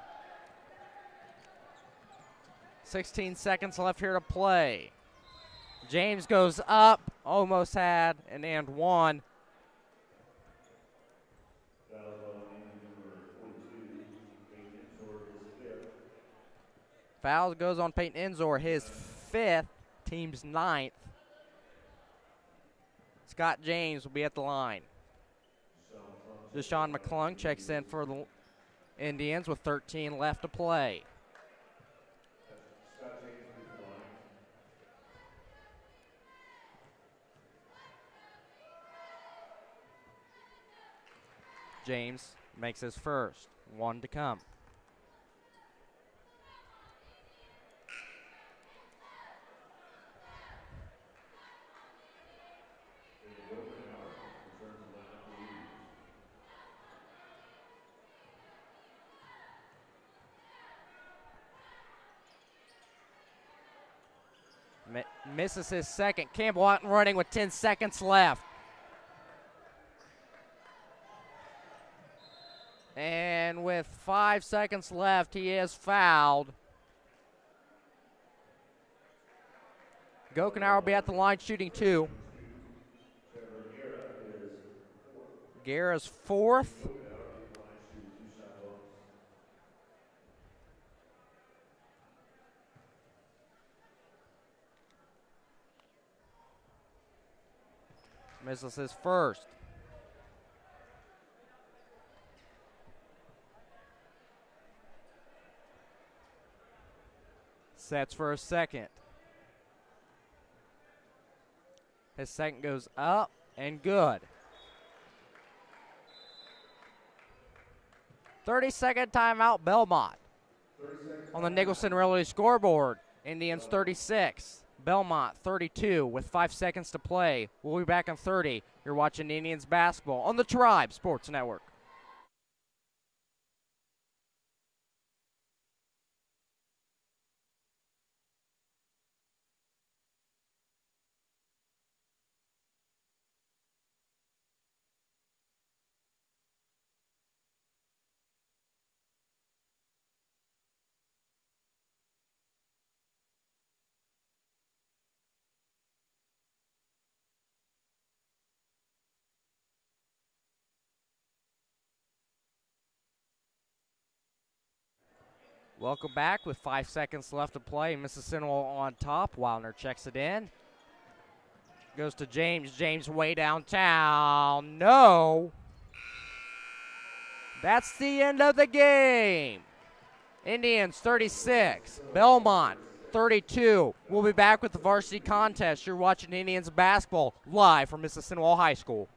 16 seconds left here to play. James goes up, almost had an and one. Foul goes on Peyton Enzor, his fifth, team's 9th. Scott James will be at the line. Deshaun McClung checks in for the Indians with 13 left to play. James makes his first. One to come. Misses his second. Campbell out and running with 10 seconds left. And with 5 seconds left, he is fouled. Gokenauer will be at the line shooting 2. Guerra's fourth. Misses his first. Sets for a second. His second goes up and good. 30-second timeout, Bellmont. On the Nicholson Railway scoreboard, Indians 36, Bellmont 32 with 5 seconds to play. We'll be back in 30. You're watching Indians basketball on the Tribe Sports Network. Welcome back with 5 seconds left to play. Mississinewa on top. Wildner checks it in. Goes to James. James way downtown. No. That's the end of the game. Indians 36, Bellmont 32. We'll be back with the varsity contest. You're watching Indians basketball live from Mississinewa High School.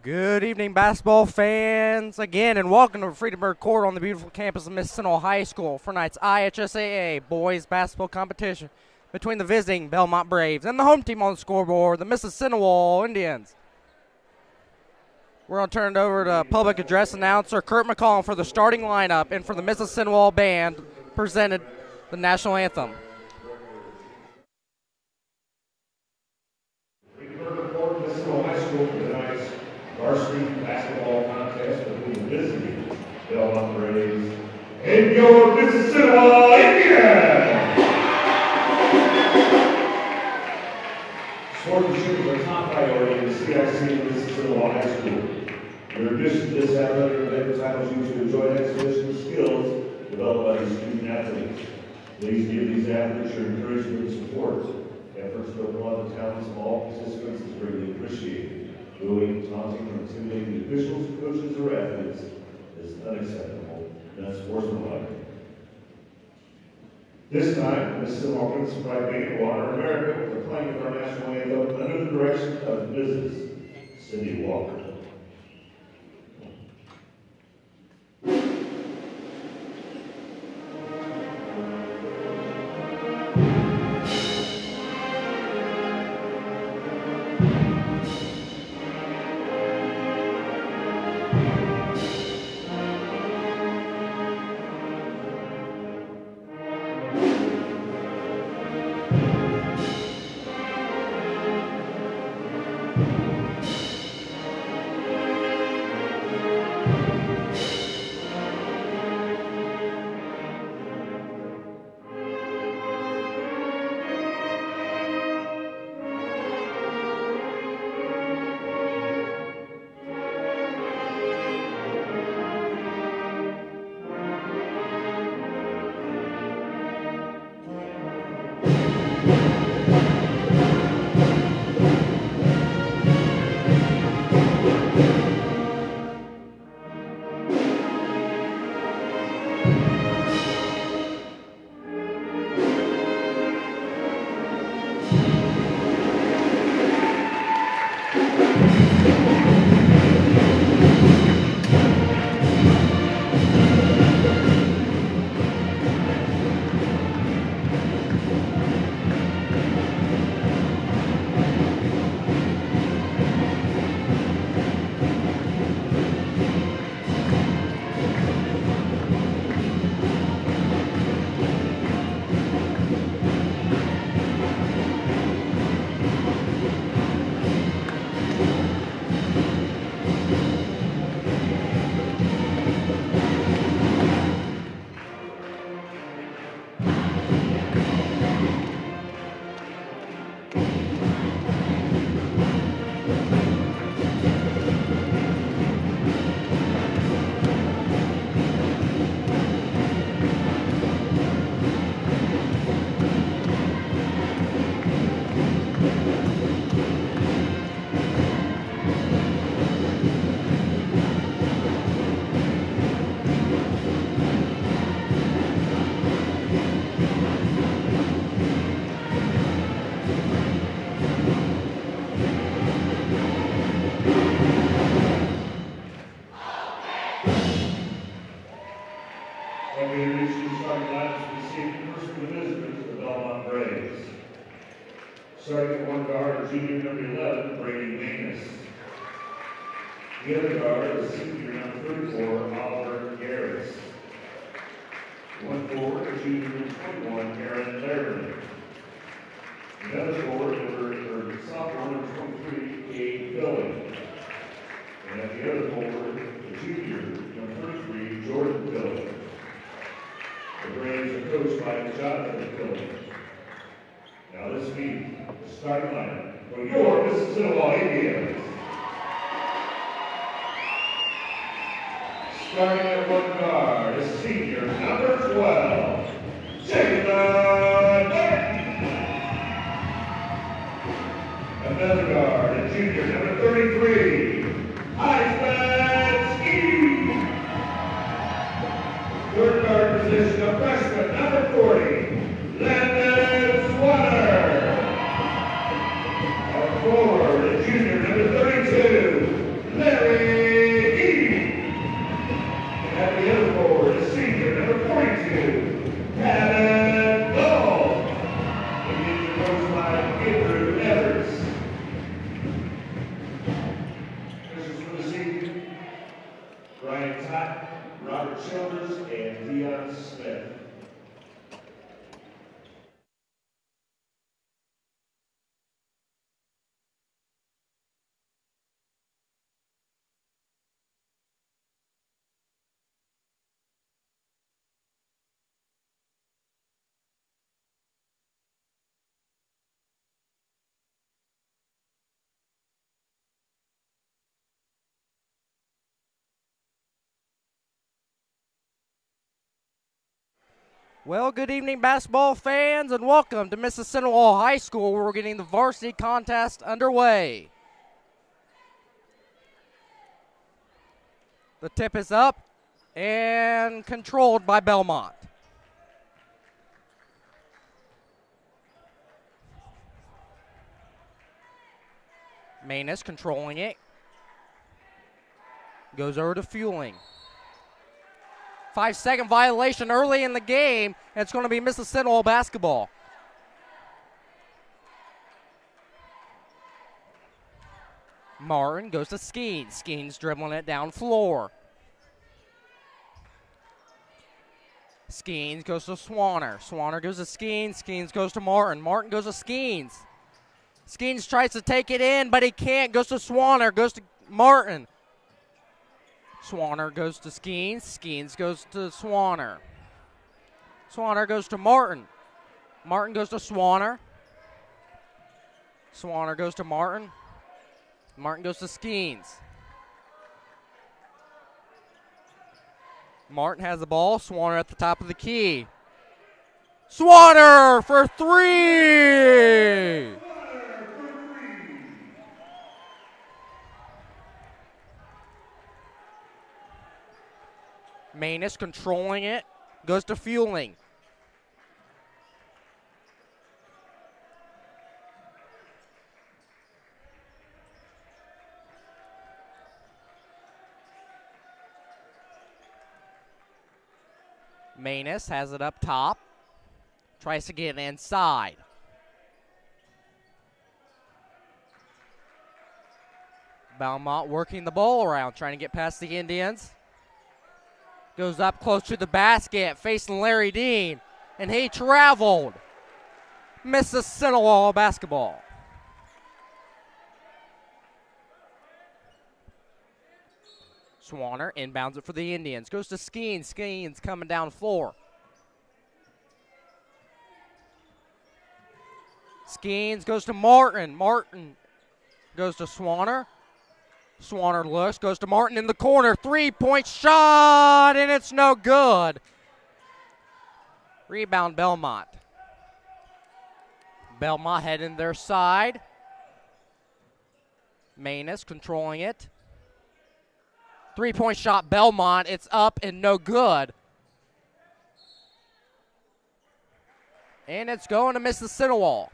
Good evening, basketball fans, again, and welcome to Friedenberg Court on the beautiful campus of Mississinewa High School for tonight's IHSAA boys basketball competition between the visiting Bellmont Braves and the home team on the scoreboard, the Mississinewa Indians. We're going to turn it over to public address announcer Kurt McCollum for the starting lineup and for the Mississinewa band presented the national anthem. Mississinewa High School for tonight's varsity basketball contest between the visiting Bellmont Braves and your Mississinewa Indians. Sportsmanship is a top priority in the CIC Mississinewa High School. Your addition to this athletic event entitles you to enjoy an exhibition of skills developed by these student athletes. Please give these athletes your encouragement and support. Efforts to applaud the talents of all participants is greatly appreciated. Booing, taunting, or intimidating officials, coaches, or athletes is unacceptable and unsportsmanlike. This time, the Mississinewa Community Schools will honor America with the playing of our national anthem under the direction of Mrs. Cindy Walker. Starting at one guard is junior number 11, Brady Manus. The other guard is senior number 34, Oliver Garris. One forward is junior number 21, Aaron Laird. Another forward, sophomore number 23, Gabe Billing. And at the other forward, the junior number 33, Jordan Billing. The Braves are coached by Jonathan Billing. Now let's meet the starting lineup for your Mississinewa Indians. Starting at one guard is senior number 12, Jacob Martin. Another guard is junior number 33, Iceman Ski. Third guard position of freshman number 40, Landon Swanner. And forward is junior number 32, Larry Well, good evening, basketball fans, and welcome to Mississinewa High School, where we're getting the varsity contest underway. The tip is up and controlled by Bellmont. Manus controlling it. Goes over to Fueling. 5-second violation early in the game, and it's going to be Mississinewa basketball. Martin goes to Skeens. Skeens dribbling it down floor. Skeens goes to Swanner. Swanner goes to Skeens. Skeens goes to Martin. Martin goes to Skeens. Skeens tries to take it in, but he can't. Goes to Swanner. Goes to Martin. Swanner goes to Skeens. Skeens goes to Swanner. Swanner goes to Martin. Martin goes to Swanner. Swanner goes to Martin. Martin goes to Skeens. Martin has the ball. Swanner at the top of the key. Swanner for three! Manus controlling it, goes to Fueling. Manus has it up top, tries to get inside. Bellmont working the ball around, trying to get past the Indians. Goes up close to the basket, facing Larry Dean, and he traveled. Mississinewa basketball. Swanner inbounds it for the Indians. Goes to Skeens. Skeens coming down floor. Skeens goes to Martin. Martin goes to Swanner. Swanner looks, goes to Martin in the corner. Three-point shot, and it's no good. Rebound, Bellmont. Bellmont heading their side. Manus controlling it. Three-point shot, Bellmont. It's up and no good. And it's going to Mississinewa.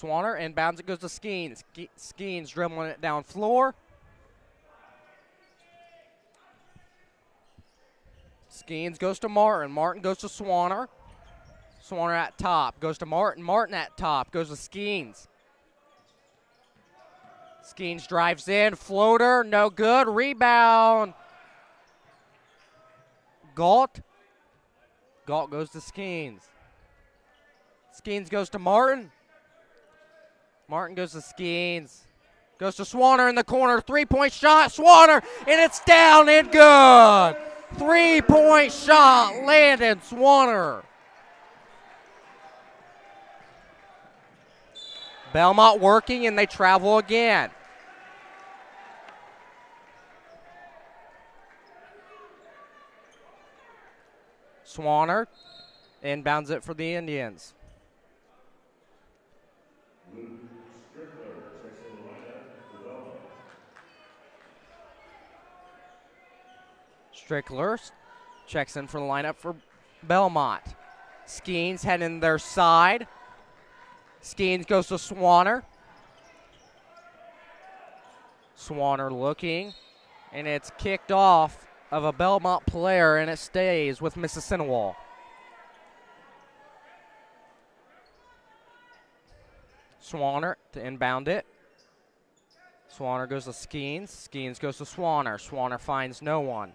Swanner inbounds it, goes to Skeens. Skeens dribbling it down floor. Skeens goes to Martin. Martin goes to Swanner. Swanner at top, goes to Martin. Martin at top, goes to Skeens. Skeens drives in, floater, no good. Rebound. Galt. Galt goes to Skeens. Skeens goes to Martin. Martin goes to Skeens. Goes to Swanner in the corner. Three-point shot. Swanner, and it's down and good. Three-point shot landed. Swanner. Bellmont working, and they travel again. Swanner inbounds it for the Indians. Strickler checks in for the lineup for Bellmont. Skeens heading their side. Skeens goes to Swanner. Swanner looking, and it's kicked off of a Bellmont player, and it stays with Mississinewa. Swanner to inbound it. Swanner goes to Skeens. Skeens goes to Swanner. Swanner finds no one.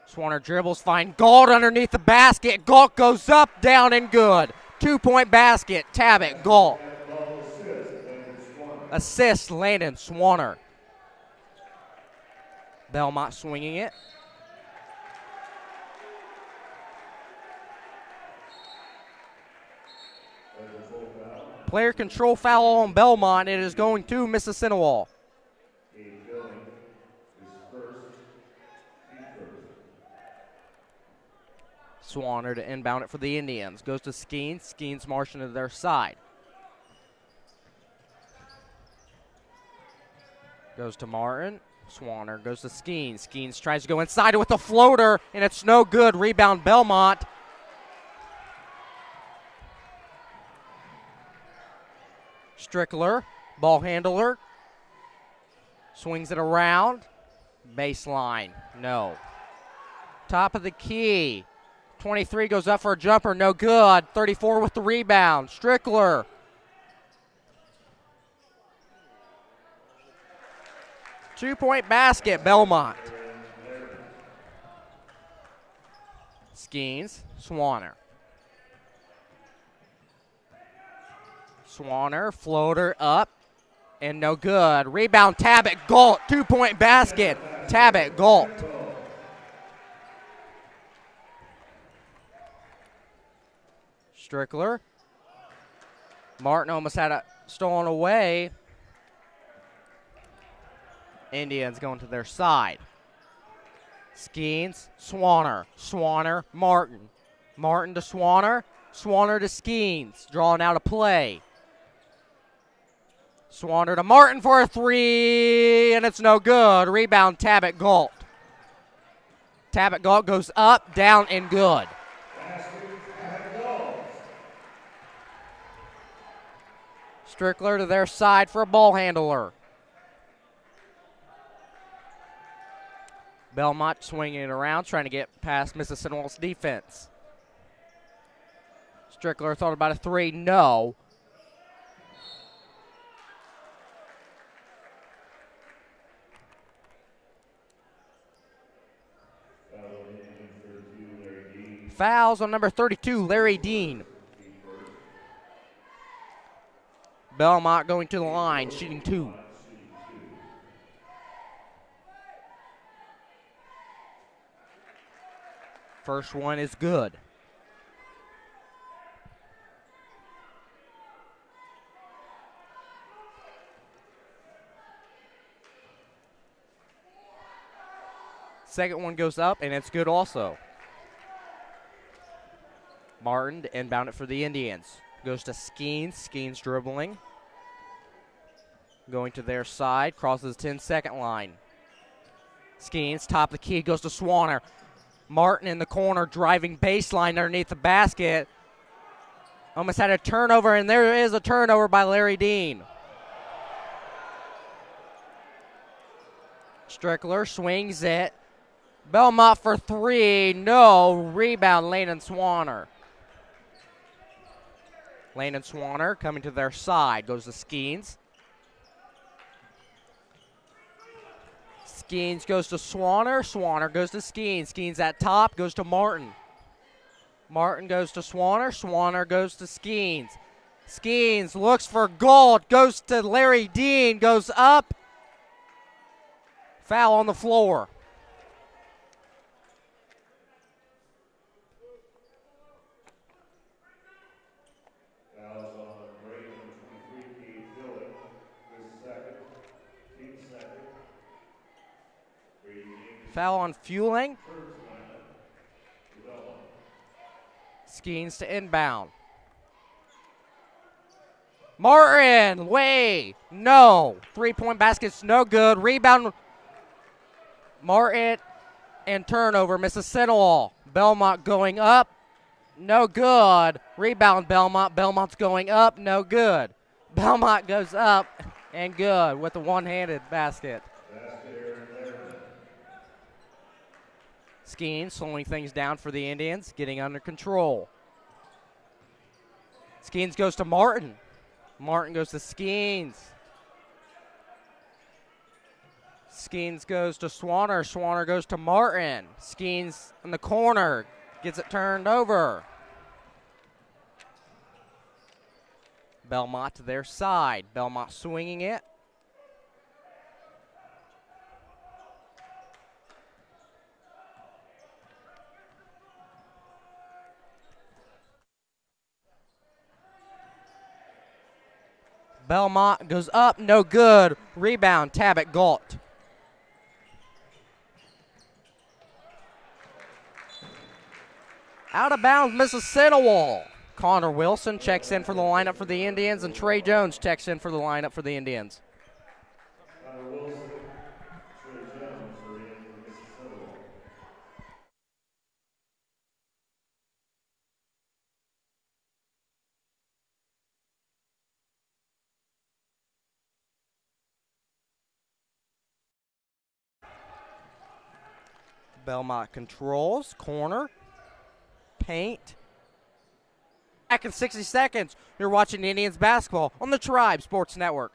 Swanner dribbles, finds Galt underneath the basket. Galt goes up, down, and good. Two-point basket. Tabit, Galt. Assist, Landon Swanner. Bellmont swinging it. Player control foul on Bellmont. It is going to Mississinewa. Swanner to inbound it for the Indians. Goes to Skeens. Skeens marching to their side. Goes to Martin. Swanner goes to Skeens. Skeens tries to go inside with a floater, and it's no good. Rebound Bellmont. Strickler, ball handler. Swings it around. Baseline, no. Top of the key. 23 goes up for a jumper, no good. 34 with the rebound. Strickler. Two-point basket, Bellmont. Skeens, Swanner. Swanner, floater up, and no good. Rebound, Tabbitt, Galt. Two-point basket, Tabbitt, Galt. Strickler. Martin almost had it stolen away. Indians going to their side. Skeens, Swanner. Swanner, Martin. Martin to Swanner. Swanner to Skeens. Drawing out a play. Swanner to Martin for a three, and it's no good. Rebound, Tabbitt Galt. Tabbitt Galt goes up, down, and good. Strickler to their side for a ball handler. Bellmont swinging it around, trying to get past Mississinewa's defense. Strickler thought about a three, no. Fouls on number 32, Larry Dean. Bellmont going to the line, shooting two. First one is good. Second one goes up, and it's good also. Martin to inbound it for the Indians. Goes to Skeens. Skeens dribbling. Going to their side. Crosses 10-second line. Skeens, top of the key, goes to Swanner. Martin in the corner, driving baseline underneath the basket. Almost had a turnover, and there is a turnover by Larry Dean. Strickler swings it. Bellmont for three, no. Rebound, Landon Swanner. Landon Swanner coming to their side. Goes to Skeens. Skeens goes to Swanner. Swanner goes to Skeens. Skeens at top. Goes to Martin. Martin goes to Swanner. Swanner goes to Skeens. Skeens looks for Galt. Goes to Larry Dean. Goes up. Foul on the floor. Foul on Fueling. Skeens to inbound. Martin, way, no. Three-point basket's no good. Rebound, Martin, and turnover, Mississinewa. Bellmont going up, no good. Rebound, Bellmont. Bellmont's going up, no good. Bellmont goes up and good with a one-handed basket. Skeens slowing things down for the Indians, getting under control. Skeens goes to Martin. Martin goes to Skeens. Skeens goes to Swanner. Swanner goes to Martin. Skeens in the corner, gets it turned over. Bellmont to their side. Bellmont swinging it. Bellmont goes up, no good. Rebound, Tabbitt Galt. Out of bounds, Mississinewa. Connor Wilson checks in for the lineup for the Indians, and Trey Jones checks in for the lineup for the Indians. Connor Wilson, Trey Jones are in for Mississinewa. Bellmont controls, corner, paint. Back in 60 seconds, you're watching Indians basketball on the Tribe Sports Network.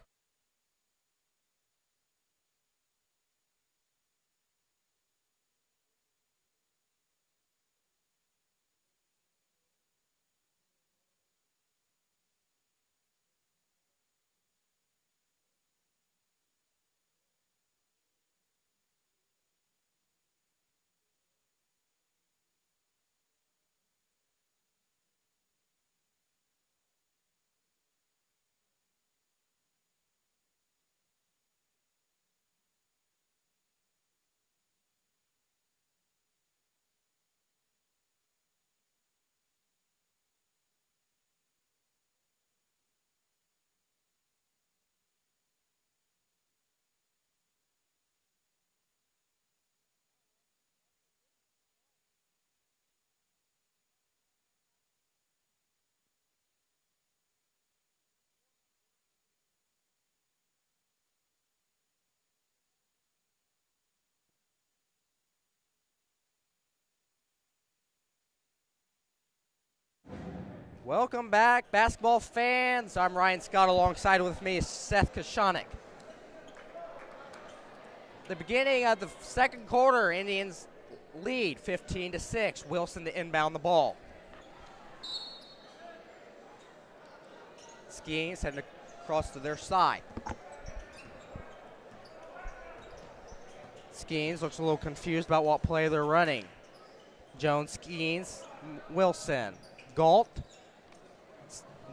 Welcome back, basketball fans. I'm Ryan Scott. Alongside with me is Seth Kashanik. The beginning of the second quarter, Indians lead 15-6. Wilson to inbound the ball. Skeens heading across to their side. Skeens looks a little confused about what play they're running. Jones, Skeens, Wilson. Galt.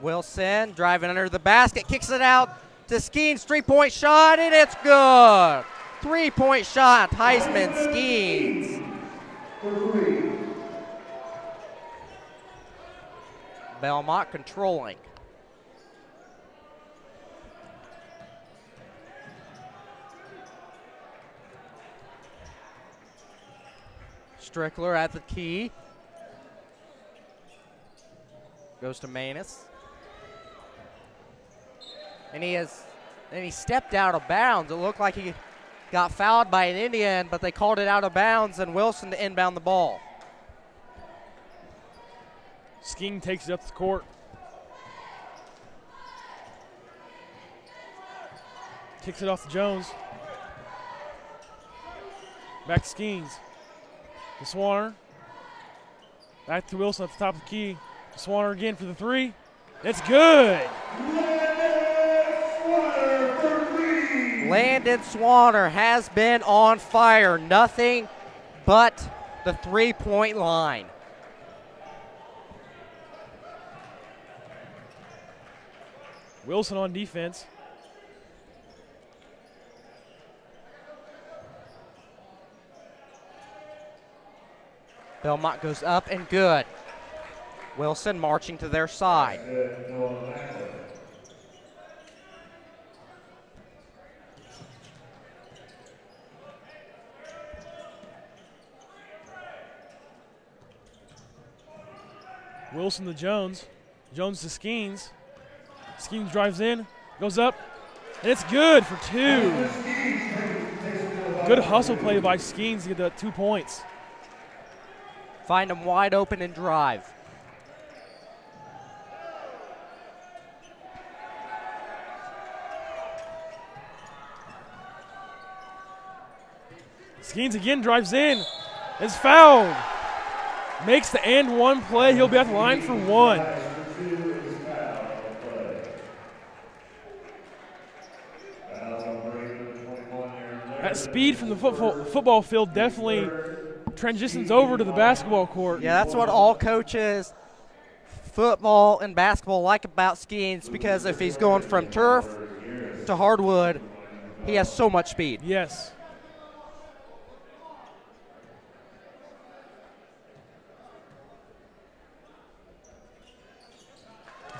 Wilson driving under the basket, kicks it out to Skeens, three-point shot, and it's good. Three-point shot, Heisman Skeens. Bellmont controlling. Strickler at the key. Goes to Manus. And he stepped out of bounds. It looked like he got fouled by an Indian, but they called it out of bounds, and Wilson to inbound the ball. Skeen takes it up the court. Kicks it off to Jones. Back to Skeens. To Swanner. Back to Wilson at the top of the key. To Swanner again for the three. It's good. Landon Swanner has been on fire. Nothing but the three-point line. Wilson on defense. Bellmont goes up and good. Wilson marching to their side. Wilson to Jones. Jones to Skeens. Skeens drives in, goes up, and it's good for two. Good hustle play by Skeens to get the 2 points. Find him wide open and drive. Skeens again drives in, is fouled. Makes the and one play. He'll be at the line for one. That speed from the football field definitely transitions over to the basketball court. Yeah, that's what all coaches, football and basketball, like about Skeens, because if he's going from turf to hardwood, he has so much speed. Yes.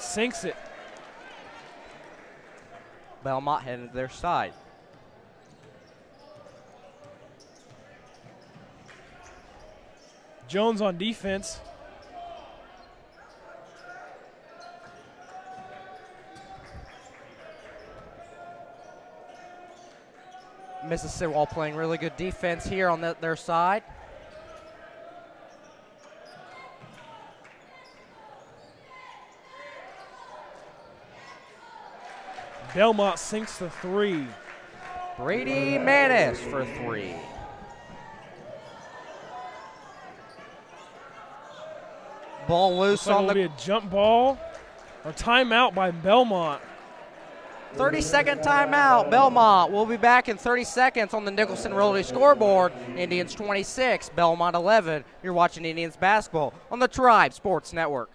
sinks it. Bellmont heading to their side. Jones on defense. Mississinewa playing really good defense here on their side. Bellmont sinks the 3. Brady Manis for 3. Ball loose on the. Be a jump ball or timeout by Bellmont. 30-second timeout. Bellmont will be back in 30 seconds on the Nicholson Realty scoreboard. Indians 26, Bellmont 11. You're watching Indians basketball on the Tribe Sports Network.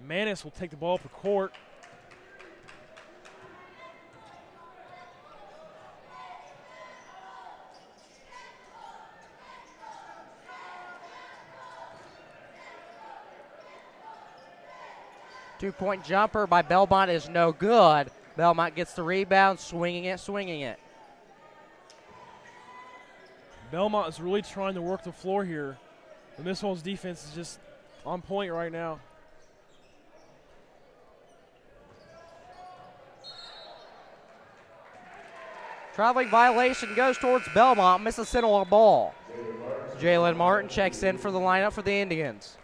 Manis will take the ball up the court. Two-point jumper by Bellmont is no good. Bellmont gets the rebound, swinging it. Bellmont is really trying to work the floor here. And this one's defense is just on point right now. Traveling violation goes towards Bellmont. Mississinewa ball. Jalen Martin checks in for the lineup for the Indians.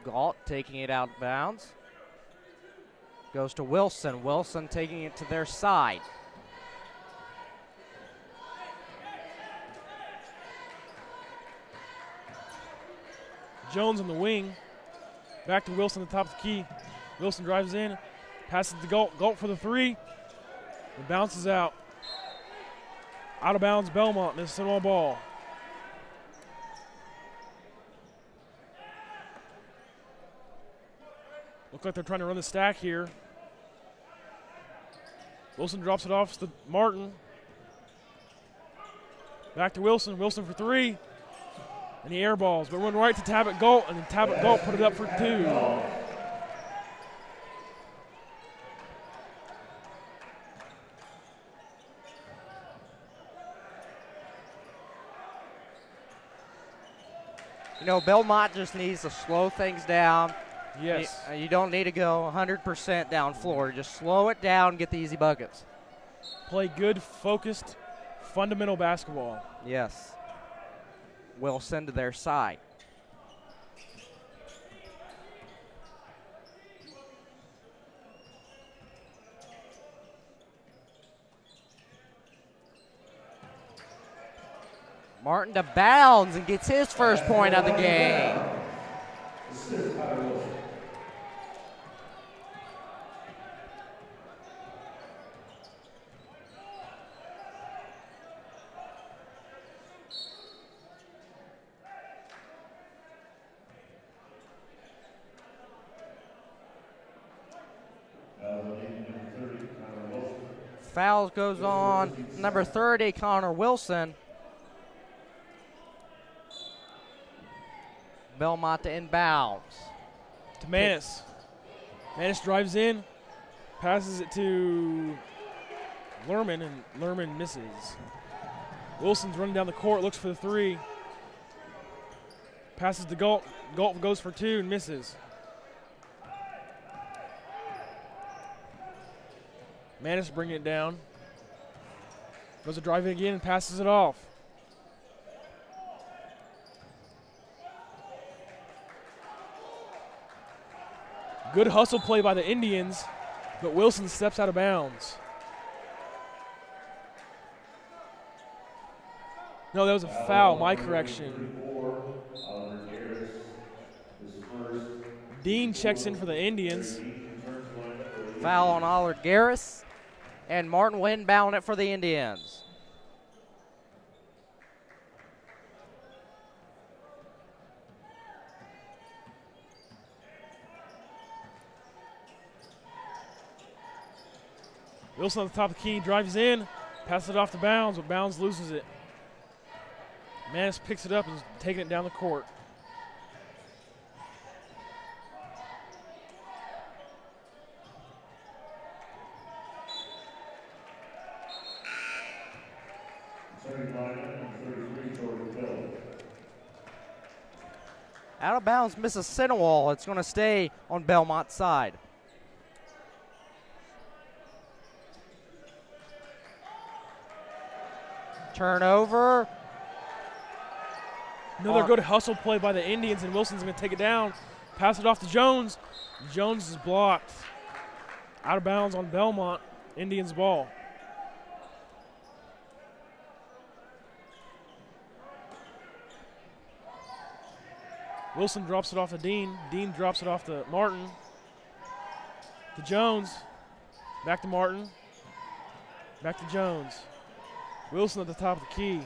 Galt taking it out of bounds. Goes to Wilson. Wilson taking it to their side. Jones on the wing. Back to Wilson at the top of the key. Wilson drives in. Passes to Galt. Galt for the 3. And bounces out. Out of bounds, Bellmont. Mississinewa ball. Looks like they're trying to run the stack here. Wilson drops it off to Martin. Back to Wilson. Wilson for 3. And he air balls, but run right to Tabit Galt, and then Tabit Galt put it up for 2. You know, Bellmont just needs to slow things down. Yes. You don't need to go 100% down floor. Just slow it down, get the easy buckets. Play good, focused, fundamental basketball. Yes. Wilson to their side. Martin to bounds and gets his first point of the game. Fouls goes on number 30, Connor Wilson. Bellmont to inbounds. To Manis. Manis drives in, passes it to Lerman, and Lerman misses. Wilson's running down the court, looks for the 3. Passes to Galt. Galt goes for 2 and misses. Manis bringing it down. Goes to drive it again and passes it off. Good hustle play by the Indians, but Wilson steps out of bounds. No, that was a foul, my correction. Dean checks in for the Indians. Foul on Allard Garris, and Martin will inbound it for the Indians. Wilson on the top of the key, drives in, passes it off to Bounds, but Bounds loses it. Manis picks it up and is taking it down the court. Out of bounds, Mississinewa. It's going to stay on Bellmont's side. Turnover. Another good hustle play by the Indians, and Wilson's going to take it down. Pass it off to Jones. Jones is blocked. Out of bounds on Bellmont. Indians ball. Wilson drops it off to Dean. Dean drops it off to Martin. To Jones. Back to Martin. Back to Jones. Wilson at the top of the key.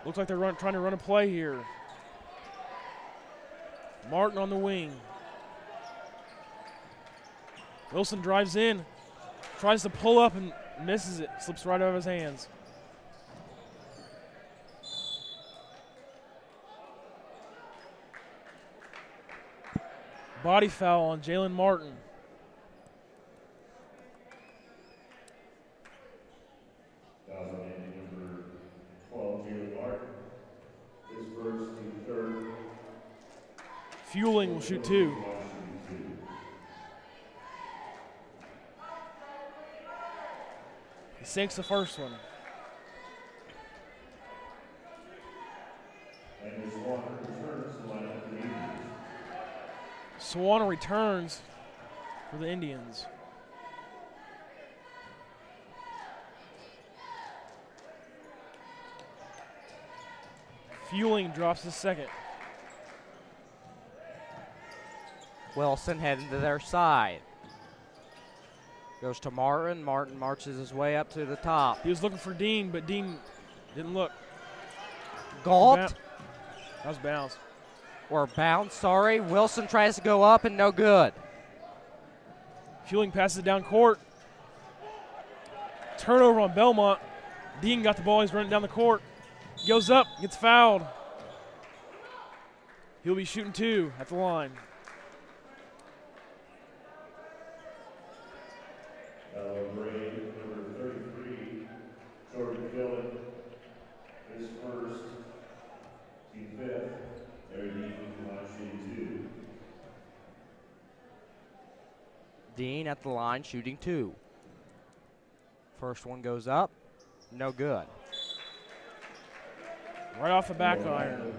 Looks like they're trying to run a play here. Martin on the wing. Wilson drives in. Tries to pull up and misses it. Slips right out of his hands. Body foul on Jalen Martin. Number 12, Jalen Martin. His first and third. Fueling will shoot two. He sinks the first one. And his Swanner returns to line up for the Indians. Swanner returns for the Indians. Fueling drops his second. Wilson heading to their side. Goes to Martin. Martin marches his way up to the top. He was looking for Dean, but Dean didn't look. Galt. That was Bounds. Or Bounds, sorry. Wilson tries to go up and no good. Fueling passes it down court. Turnover on Bellmont. Dean got the ball. He's running down the court. Goes up, gets fouled. He'll be shooting two at the line. Grade number 33, Jordan Dillon. His first, team fifth. Their Dean line shooting two. Dean at the line shooting two. First one goes up, no good. Right off the back iron.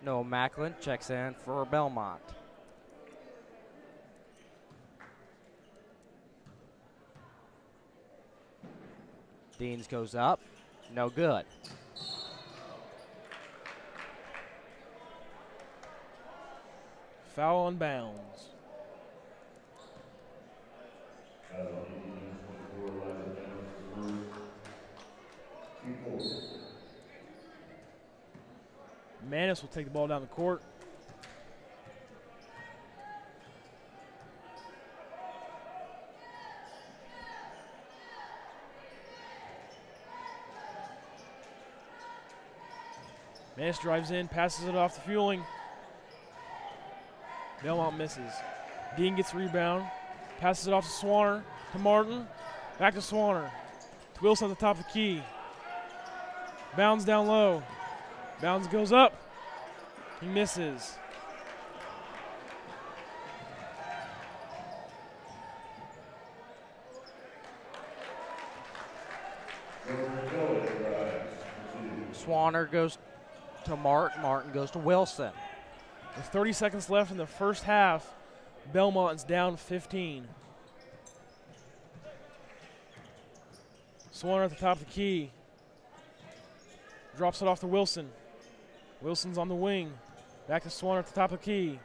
Noah Macklin checks in for Bellmont. Deans goes up, no good. Foul on Bounds. Manis will take the ball down the court. Manis drives in, passes it off to Fueling. Bellmont misses. Dean gets the rebound, passes it off to Swanner, to Martin, back to Swanner. To Wilson at the top of the key. Bounds down low. Bounds goes up. He misses. Swanner goes to Martin. Martin goes to Wilson. With 30 seconds left in the first half, Bellmont is down 15. Swanner at the top of the key. Drops it off to Wilson. Wilson's on the wing. Back to Swanner at the top of the key.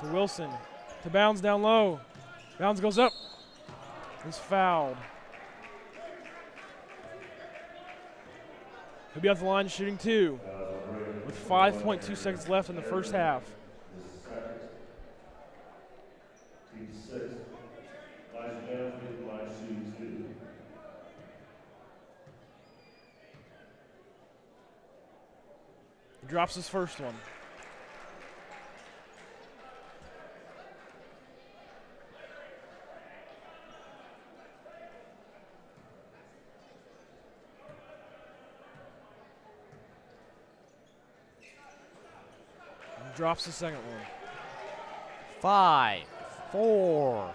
To Wilson. To Bounds down low. Bounds goes up. He's fouled. He'll be off the line shooting 2 with 5.2 seconds left in the first half. He drops his first one. Drops the second one. 5, 4,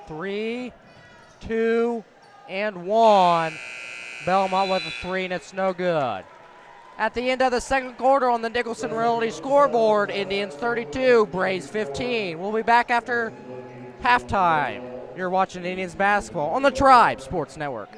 3, 2, and 1. Bellmont with a 3, and it's no good. At the end of the second quarter on the Nicholson Realty scoreboard, Indians 32, Braves 15. We'll be back after halftime. You're watching Indians basketball on the Tribe Sports Network.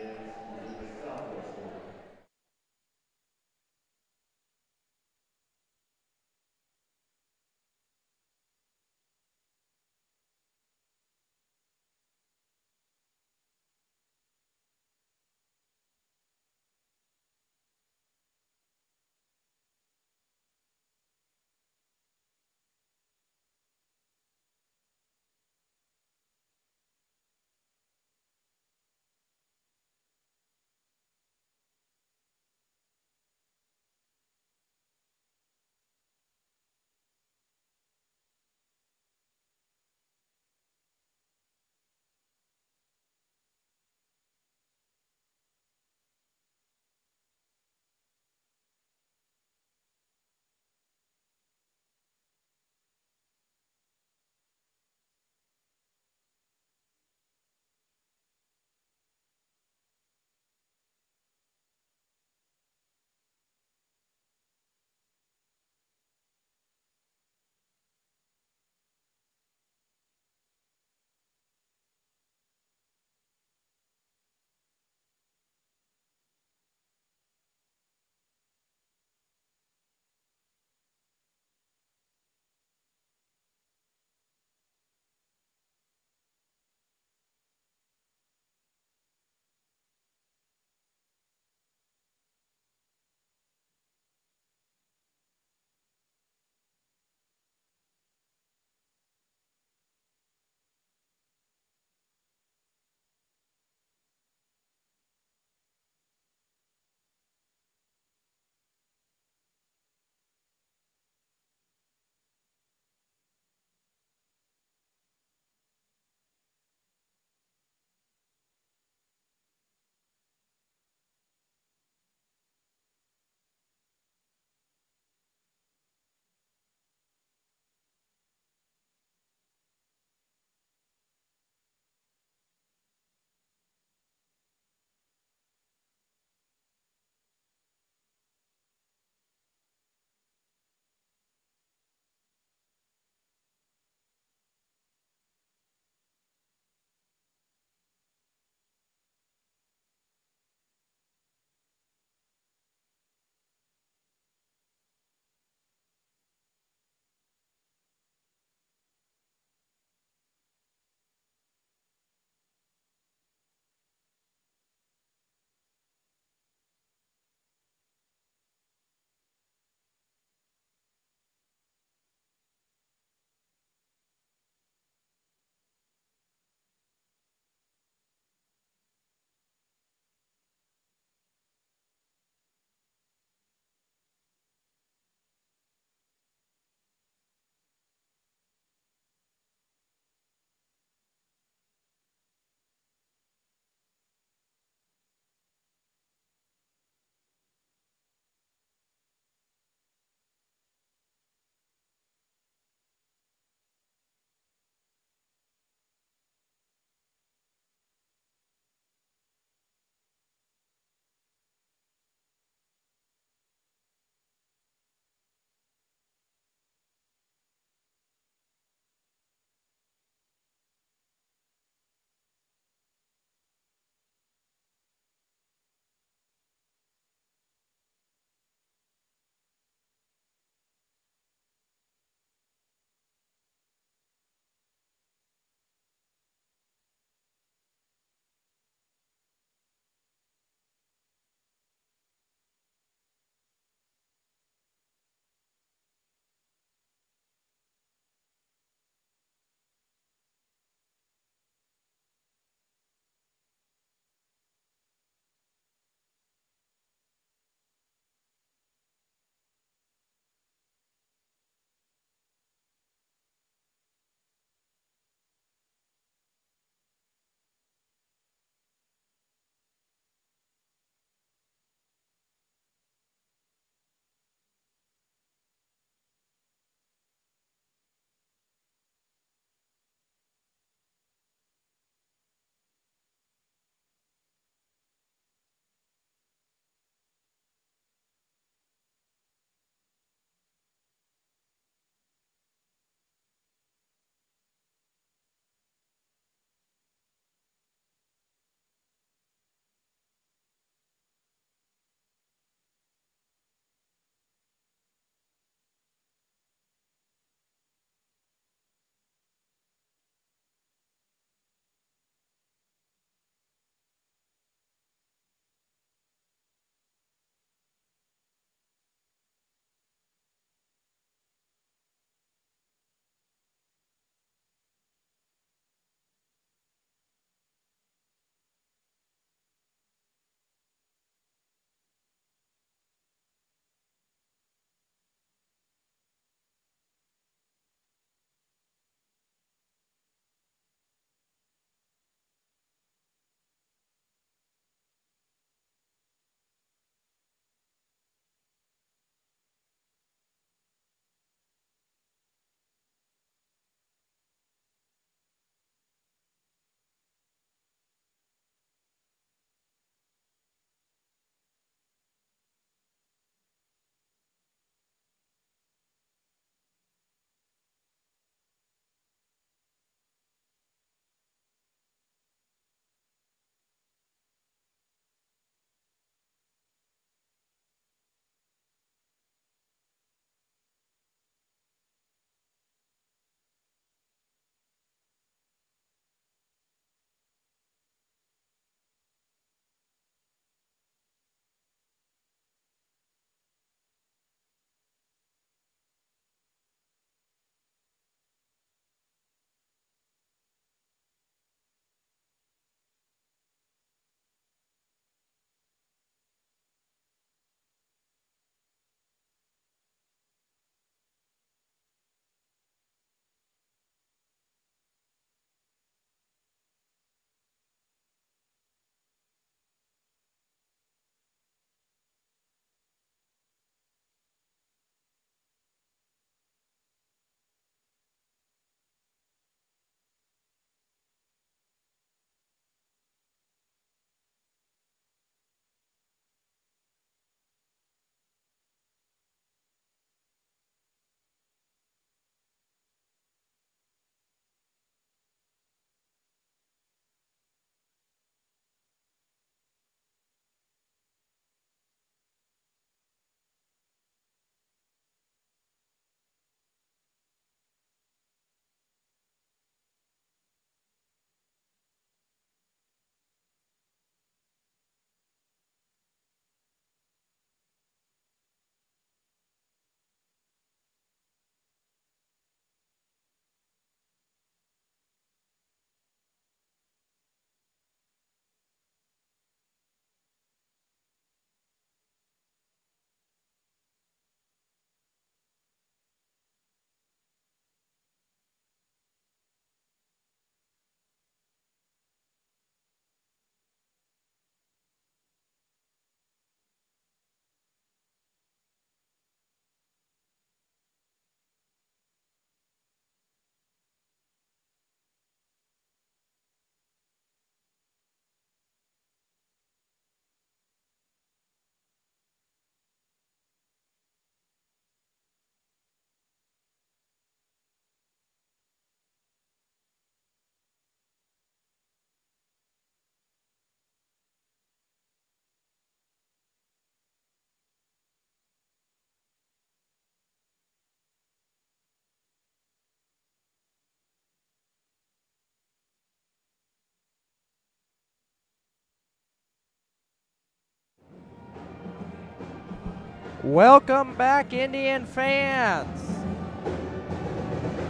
Welcome back, Indian fans,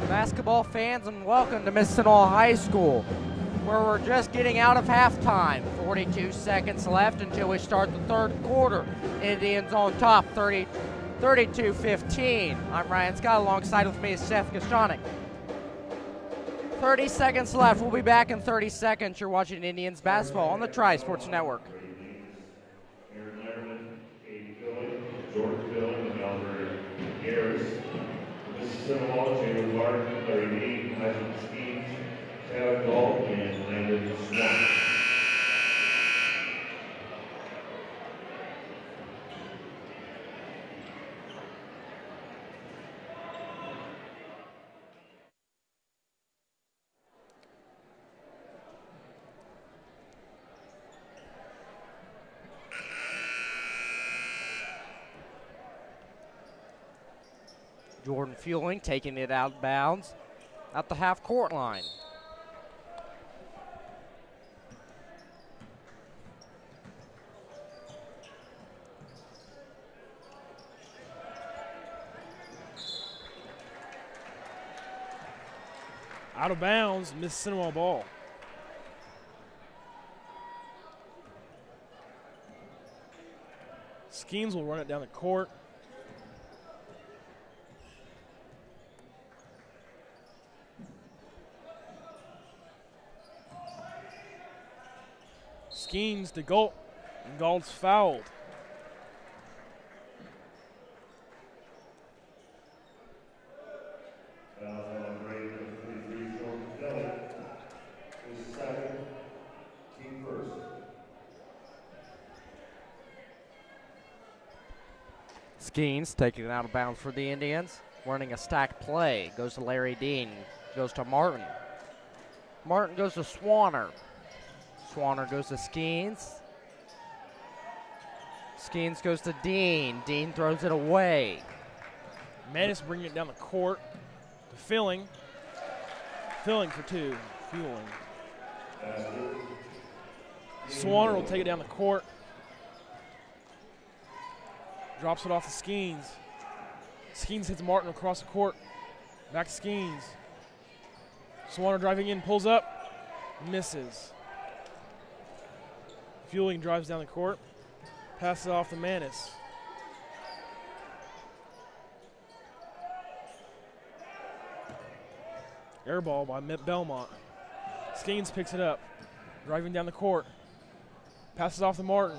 basketball fans, and welcome to Mississinewa High School, where we're just getting out of halftime. 42 seconds left until we start the third quarter. Indians on top, 32-15. I'm Ryan Scott. Alongside with me is Seth Gashonik. 30 seconds left. We'll be back in 30 seconds. You're watching Indians basketball on the Tri Sports Network. Jordan Dillon, and Albert Harris. Mississinewa, Jalen Martin, Larry Lee, Isaac Skeens, Taylor Gall, and Landon Swan. Jordan Fueling taking it out of bounds at the half-court line. Out of bounds, Mississinewa ball. Skeens will run it down the court. Skeens to Galt, and Galt's fouled. Skeens taking it out of bounds for the Indians. Running a stacked play. Goes to Larry Dean. Goes to Martin. Martin goes to Swanner. Swanner goes to Skeens. Skeens goes to Dean. Dean throws it away. Manis bringing it down the court to Filling. Filling for two. Fueling. Swanner will take it down the court. Drops it off to Skeens. Skeens hits Martin across the court. Back to Skeens. Swanner driving in, pulls up, misses. Fueling drives down the court, passes it off to Manis. Air ball by Bellmont. Skeens picks it up, driving down the court, passes off to Martin.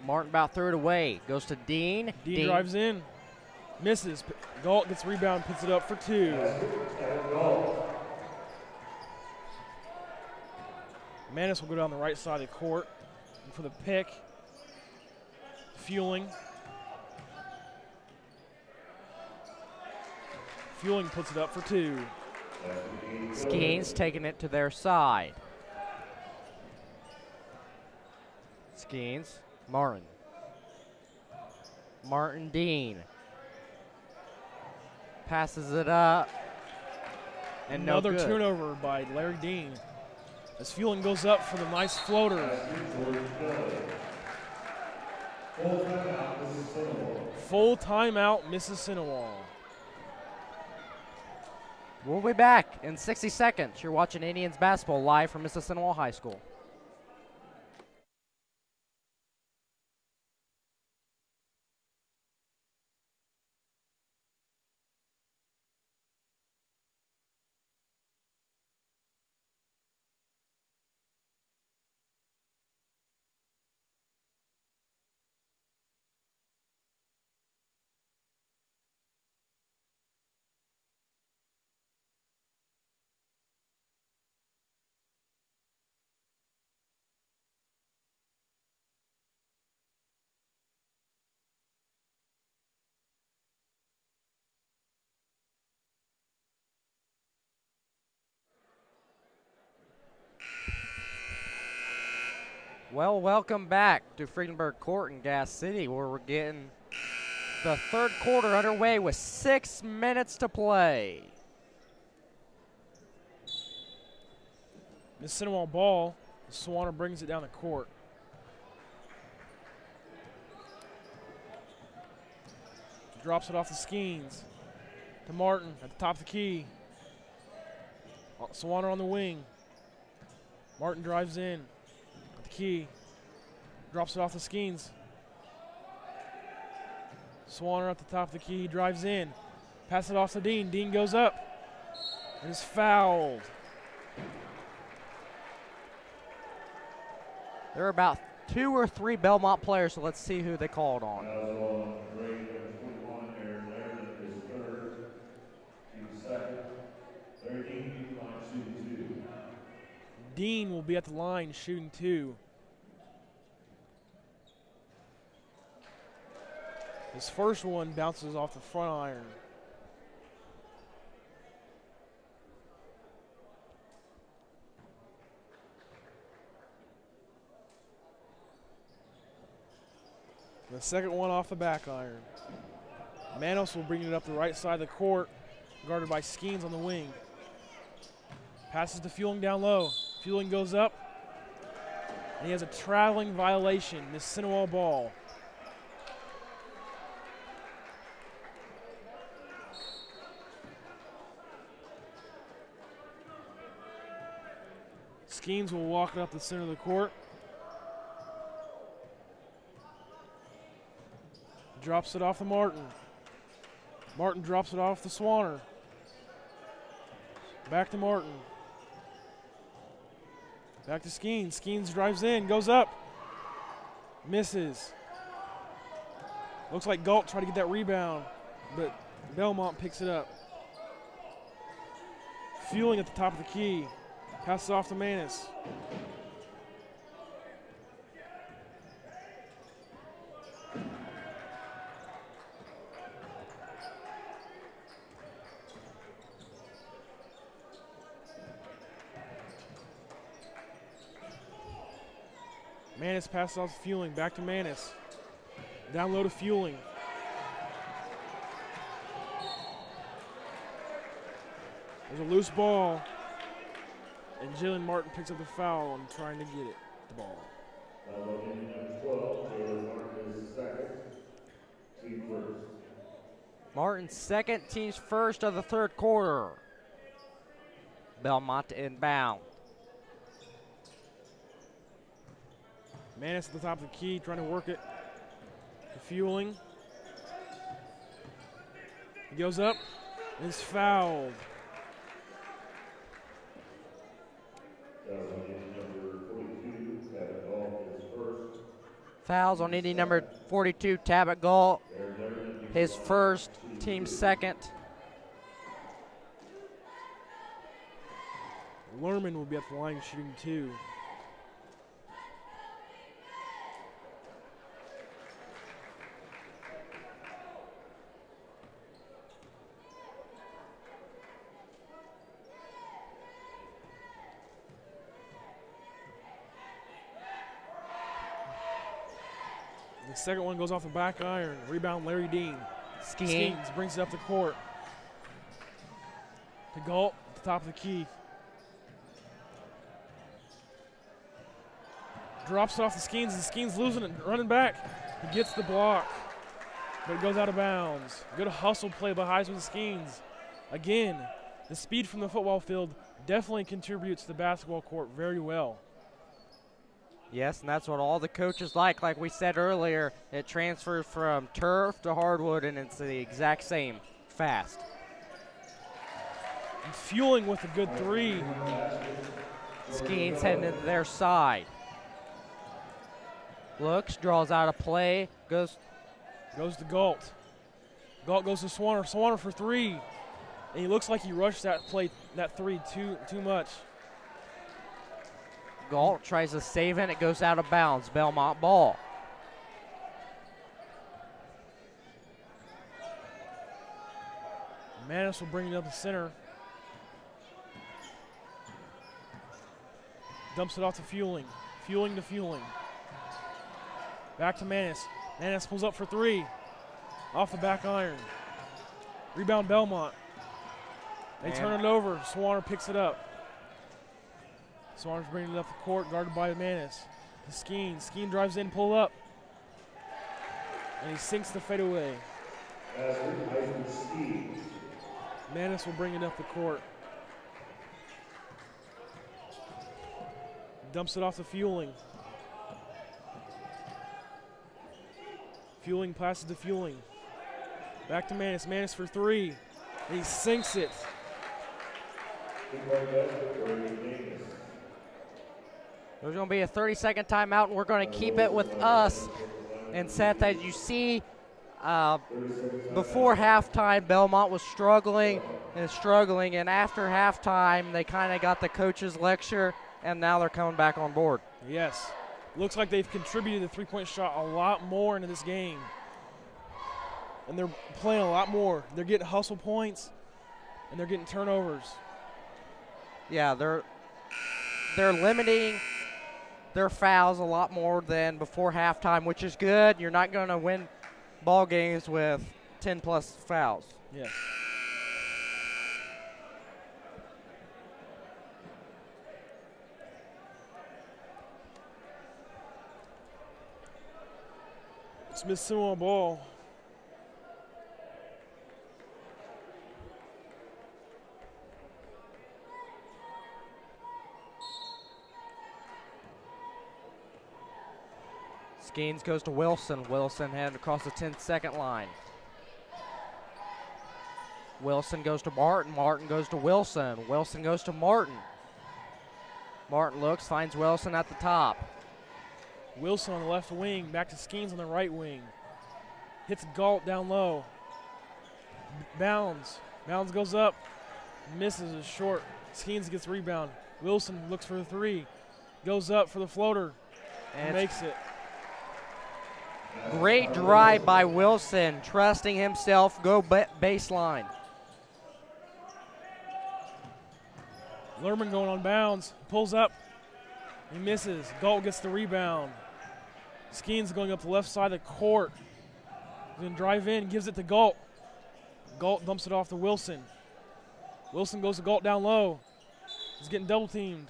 Martin about threw it away. Goes to Dean. Dean drives in, misses. Galt gets rebound, puts it up for two. Manis will go down the right side of the court for the pick. Fueling. Fueling puts it up for two. Skeens taking it to their side. Skeens. Martin. Martin Dean. Passes it up. And another no good. turnover by Larry Dean. As Fueling goes up for the nice floater. Full timeout, Mississinewa. We'll be back in 60 seconds. You're watching Indians basketball live from Mississinewa High School. Well, welcome back to Friedenberg Court in Gas City, where we're getting the third quarter underway with 6 minutes to play. Mississinewa ball. Swanner brings it down the court. drops it off to Skeens. To Martin at the top of the key. Swanner on the wing. Martin drives in at the key. Drops it off to Skeens. Swanner at the top of the key, drives in. Pass it off to Dean. Dean goes up and is fouled. There are about 2 or 3 Bellmont players, so let's see who they called on. Dean will be at the line shooting 2. His first one bounces off the front iron. The second one off the back iron. Manos will bring it up the right side of the court, guarded by Skeens on the wing. Passes to Fueling down low. Fueling goes up, and he has a traveling violation. Mississinewa ball. Skeens will walk it up the center of the court. Drops it off to Martin. Martin drops it off to Swanner. Back to Martin. Back to Skeens. Skeens drives in, goes up. Misses. Looks like Galt tried to get that rebound, but Bellmont picks it up. Fueling at the top of the key. Passes off to Manis. Manis passes off to Fueling, back to Manis. Down low to Fueling. There's a loose ball. And Jalen Martin picks up the foul on trying to get it, the ball. Martin's second, team's first of the third quarter. Bellmont inbound. Manis at the top of the key, trying to work it. To Fueling. He goes up and is fouled. Fouls on any number 42, Tabit Galt. His first, team's second. Lerman will be at the line shooting 2. The second one goes off the back iron. Rebound, Larry Dean. Skeens brings it up the court. To Galt at the top of the key. Drops it off to Skeens, and Skeens losing it, running back. He gets the block, but it goes out of bounds. Good hustle play by Heisman Skeens. Again, the speed from the football field definitely contributes to the basketball court very well. Yes, and that's what all the coaches like. Like we said earlier, it transfers from turf to hardwood, and it's the exact same, fast. And Fueling with a good 3. Skeens heading to their side. Looks, draws out a play, goes to Galt. Galt goes to Swanner. Swanner for 3. And he looks like he rushed that play, that 3 too much. Galt tries to save it. It goes out of bounds. Bellmont ball. Manis will bring it up the center. Dumps it off to Fueling. Fueling to Fueling. Back to Manis. Manis pulls up for 3. Off the back iron. Rebound Bellmont. They turn it over. Swanner picks it up. Swanner's bringing it up the court, guarded by Manis. To Skeen. Skeen drives in, pull up. And he sinks the fadeaway. Manis will bring it up the court. Dumps it off to Fueling. Fueling passes to Fueling. Back to Manis. Manis for three. And he sinks it. There's going to be a 30-second timeout, and we're going to keep it with us. And Seth, as you see, before halftime, Bellmont was struggling, and after halftime, they kind of got the coach's lecture, and now they're coming back on board. Yes. Looks like they've contributed the three-point shot a lot more into this game. And they're playing a lot more. They're getting hustle points, and they're getting turnovers. Yeah, they're limiting their fouls a lot more than before halftime, which is good. You're not going to win ball games with 10-plus fouls. Yes. It's Mississinewa ball. Skeens goes to Wilson. Wilson heading across the 10-second line. Wilson goes to Martin. Martin goes to Wilson. Wilson goes to Martin. Martin looks, finds Wilson at the top. Wilson on the left wing, back to Skeens on the right wing. Hits Galt down low. Bounds. Bounds goes up. Misses is short. Skeens gets the rebound. Wilson looks for the three. Goes up for the floater. And makes it. Great drive by Wilson, trusting himself, go baseline. Lerman going on bounds, pulls up, he misses. Galt gets the rebound. Skeens going up the left side of the court. He's going to drive in, gives it to Galt. Galt dumps it off to Wilson. Wilson goes to Galt down low. He's getting double teamed.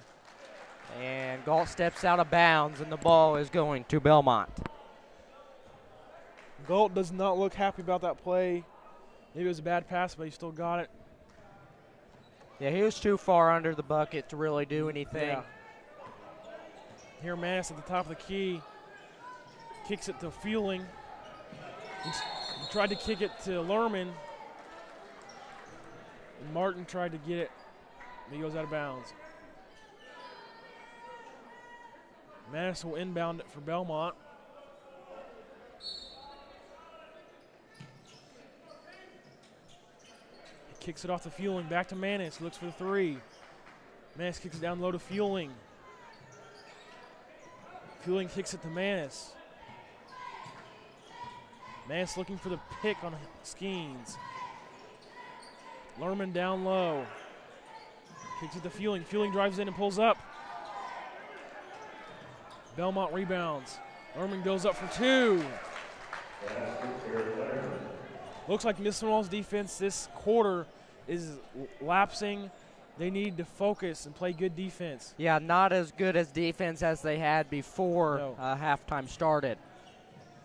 And Galt steps out of bounds, and the ball is going to Bellmont. Galt does not look happy about that play. Maybe it was a bad pass, but he still got it. Yeah, he was too far under the bucket to really do anything. Yeah. Here Manis at the top of the key. Kicks it to Fueling. He tried to kick it to Lerman. And Martin tried to get it. He goes out of bounds. Manis will inbound it for Bellmont. Kicks it off to Fueling, back to Manis, looks for the three. Manis kicks it down low to Fueling. Fueling kicks it to Manis. Manis looking for the pick on Skeens. Lerman down low. Kicks it to Fueling. Fueling drives in and pulls up. Bellmont rebounds. Lerman goes up for two. Looks like Mississinewa's defense this quarter is lapsing. They need to focus and play good defense. Yeah, not as good as defense as they had before halftime started.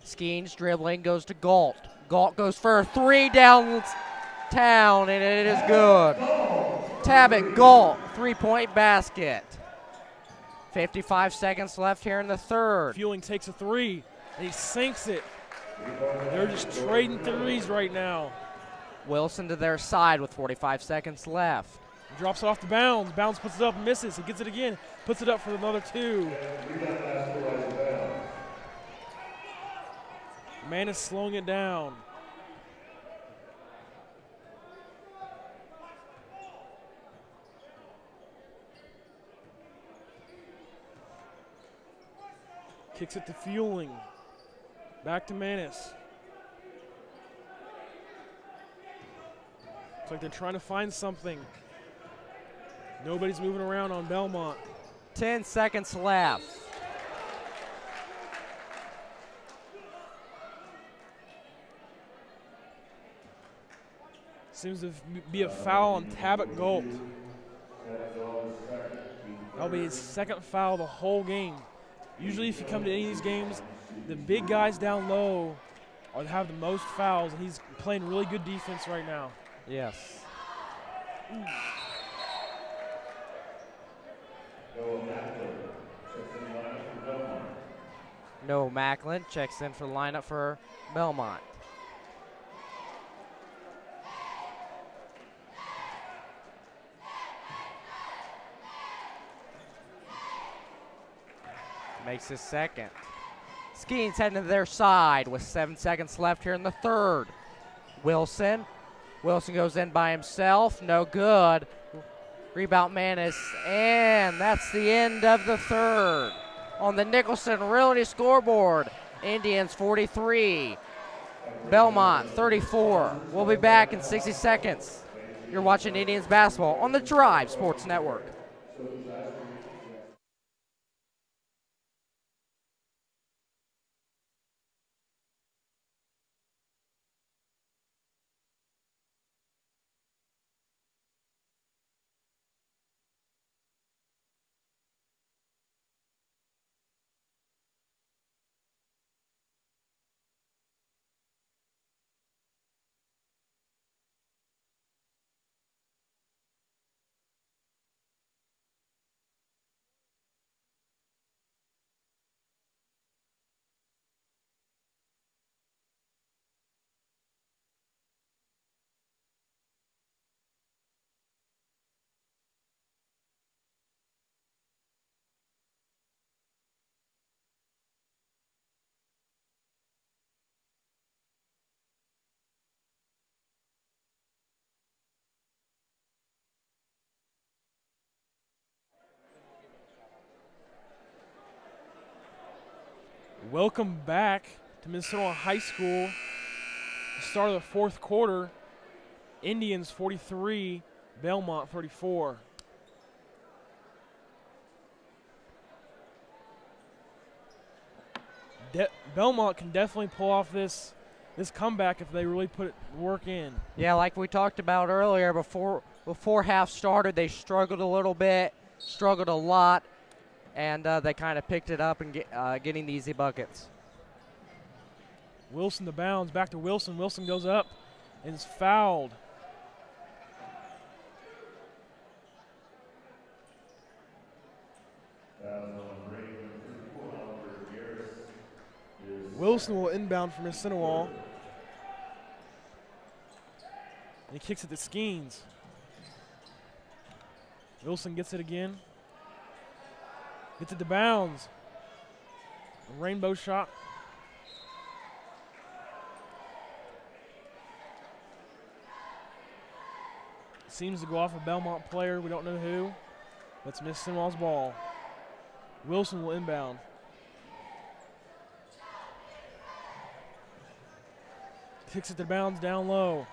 Skeens dribbling, goes to Galt. Galt goes for a three downtown, and it is good. Tabit Galt, three-point basket. 55 seconds left here in the third. Fueling takes a three, and he sinks it. They're just trading threes right now. Wilson to their side with 45 seconds left. He drops it off the Bounds. Bounds puts it up and misses. He gets it again. Puts it up for another two. Manis slowing it down. Kicks it to Fueling. Back to Manis. Looks like they're trying to find something. Nobody's moving around on Bellmont. 10 seconds left. Seems to be a foul on Tabit Galt. That'll be his second foul the whole game. Usually if you come to any of these games, the big guys down low have the most fouls, and he's playing really good defense right now. Yes. Noah Macklin checks in for the lineup for Bellmont. Makes his second. Skeens heading to their side with 7 seconds left here in the third. Wilson goes in by himself, no good. Rebound Manis, and that's the end of the third. On the Nicholson Realty scoreboard, Indians 43, Bellmont 34. We'll be back in 60 seconds. You're watching Indians basketball on the Tribe Sports Network. Welcome back to Mississinewa High School. The start of the fourth quarter. Indians 43, Bellmont 34. Bellmont can definitely pull off this comeback if they really put work in. Yeah, like we talked about earlier, before half started, they struggled a little bit, struggled a lot, and they kind of picked it up and getting the easy buckets. Wilson to bounds, back to Wilson. Wilson goes up and is fouled. Wilson will inbound for Mississinewa. And he kicks it to Skeens. Wilson gets it again. Gets it to bounds. A rainbow shot. Seems to go off a Bellmont player. We don't know who. That's Mississinewa's ball. Wilson will inbound. Kicks it to Bounds down low.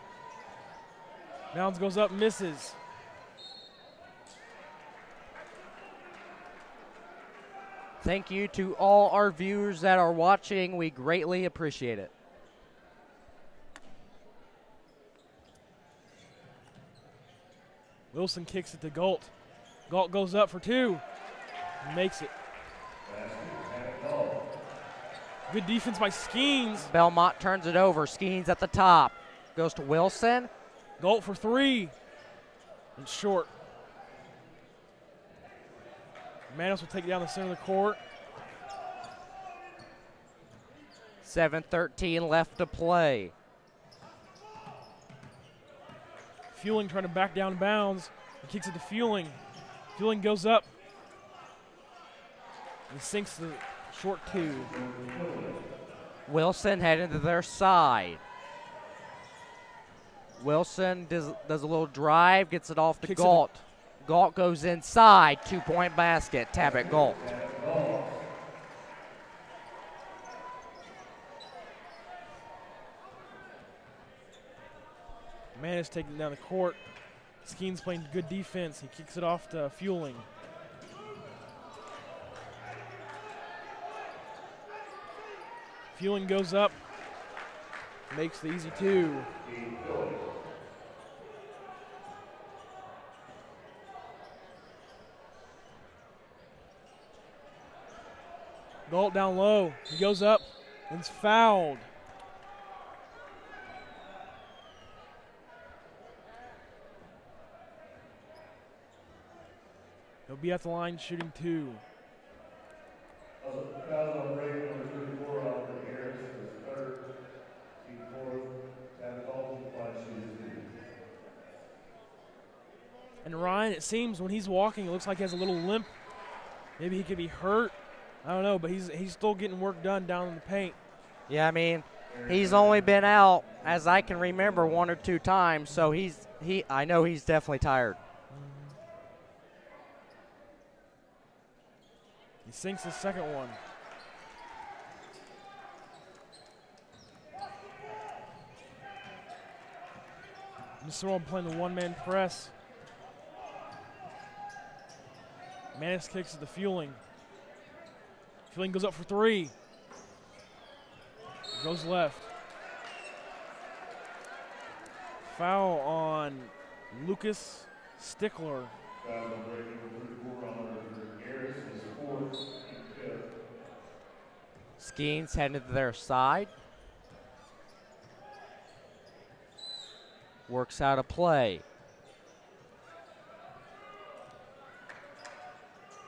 Bounds goes up, misses. Thank you to all our viewers that are watching. We greatly appreciate it. Wilson kicks it to Galt. Galt goes up for two. Makes it. Good defense by Skeens. Bellmont turns it over. Skeens at the top. Goes to Wilson. Galt for three. And short. Manos will take it down the center of the court. 7:13 left to play. Fueling trying to back down Bounds. He kicks it to Fueling. Fueling goes up. And sinks the short two. Wilson heading to their side. Wilson does a little drive, gets it off to Kicks Galt. Galt goes inside, 2-point basket, tap at Galt. Manis taking it down the court. Skeens playing good defense. He kicks it off to Fueling. Fueling goes up. Makes the easy two. Galt down low. He goes up and is fouled. He'll be at the line shooting 2. Foul on break number 34, Oliver Harris, his third, team fourth, that called line shooting 2. And Ryan, it seems when he's walking, it looks like he has a little limp. Maybe he could be hurt. I don't know, but he's still getting work done down in the paint. Yeah, I mean, he's only been out, as I can remember, 1 or 2 times, so I know he's definitely tired. He sinks his second one. Mississinewa playing the one-man press. Manis kicks at the Fueling. Fueling goes up for 3. Goes left. Foul on Lucas Stickler. Foul on break number 34, Oliver Harris, his fourth, team fifth. Skeens heading to their side. Works out a play.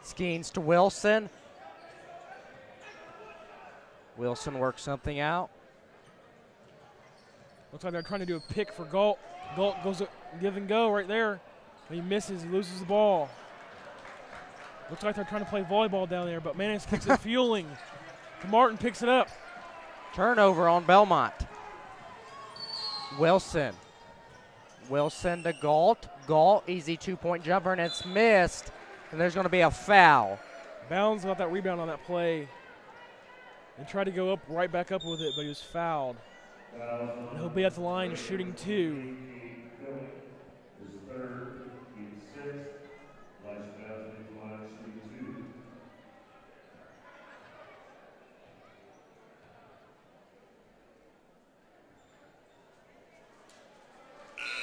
Skeens to Wilson. Wilson works something out. Looks like they're trying to do a pick for Galt. Galt goes to give and go right there. He misses, he loses the ball. Looks like they're trying to play volleyball down there, but Manis kicks it Fueling. Martin picks it up. Turnover on Bellmont. Wilson. Wilson to Galt. Galt, easy 2-point jumper, and it's missed. And there's going to be a foul. Bounds got that rebound on that play and tried to go up, right back up with it, but he was fouled. And he'll be at the line shooting 2. His third, team sixth, line shooting 2.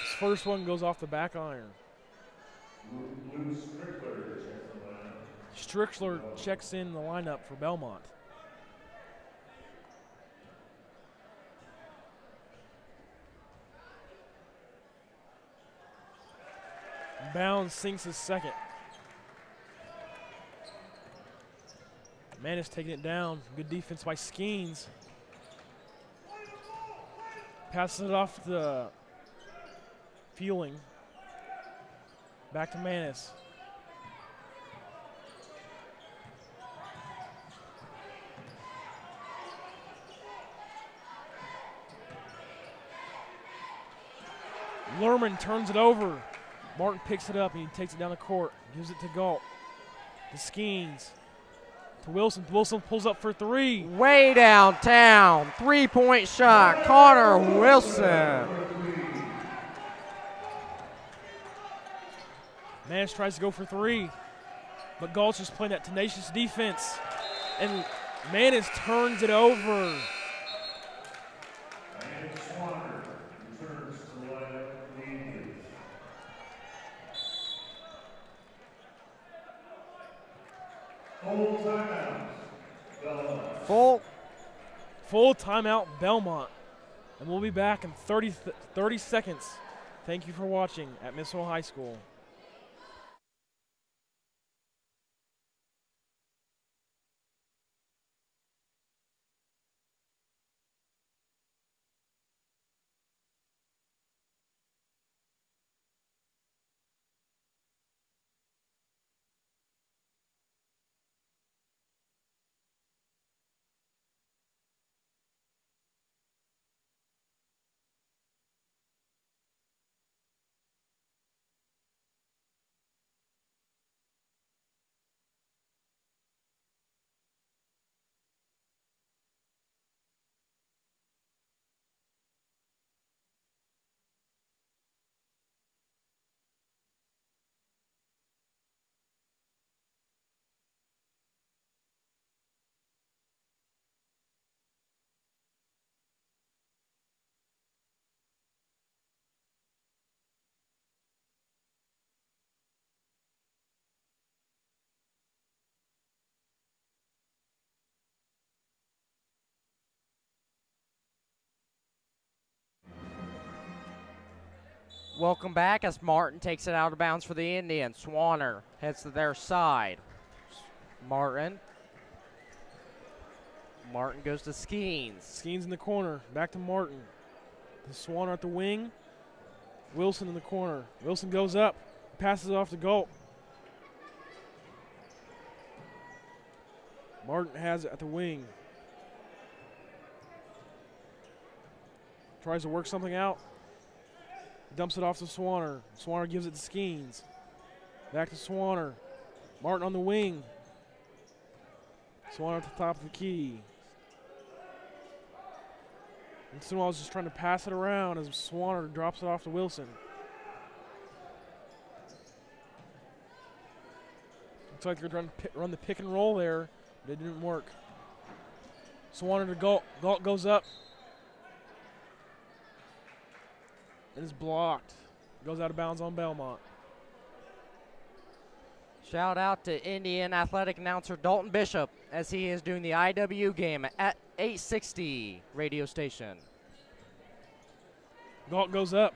His first one goes off the back iron. Luke Strickler checks the lineup. Strickler checks in the lineup for Bellmont. Bounds sinks his second. Manis taking it down. Good defense by Skeens. Passes it off to Fueling. Back to Manis. Lerman turns it over. Martin picks it up and he takes it down the court. Gives it to Galt. To Skeens. To Wilson. Wilson pulls up for 3. Way downtown. 3-point shot. Connor Wilson. Manis tries to go for 3. But Galt's just playing that tenacious defense. And Manis turns it over. Full timeout, Bellmont. And we'll be back in 30 seconds. Thank you for watching at Mississinewa High School. welcome back as Martin takes it out of bounds for the Indians. Swanner heads to their side. Martin goes to Skeens. Skeens in the corner. Back to Martin. To Swanner at the wing. Wilson in the corner. Wilson goes up. Passes it off to Galt. Martin has it at the wing. Tries to work something out. Dumps it off to Swanner. Swanner gives it to Skeens. Back to Swanner. Martin on the wing. Swanner at the top of the key. And Mississinewa's just trying to pass it around as Swanner drops it off to Wilson. Looks like they're trying to run the pick and roll there, but it didn't work. Swanner to Galt. Galt goes up. And is blocked. Goes out of bounds on Bellmont. Shout out to Indian athletic announcer Dalton Bishop as he is doing the IW game at 860 radio station. Galt goes up.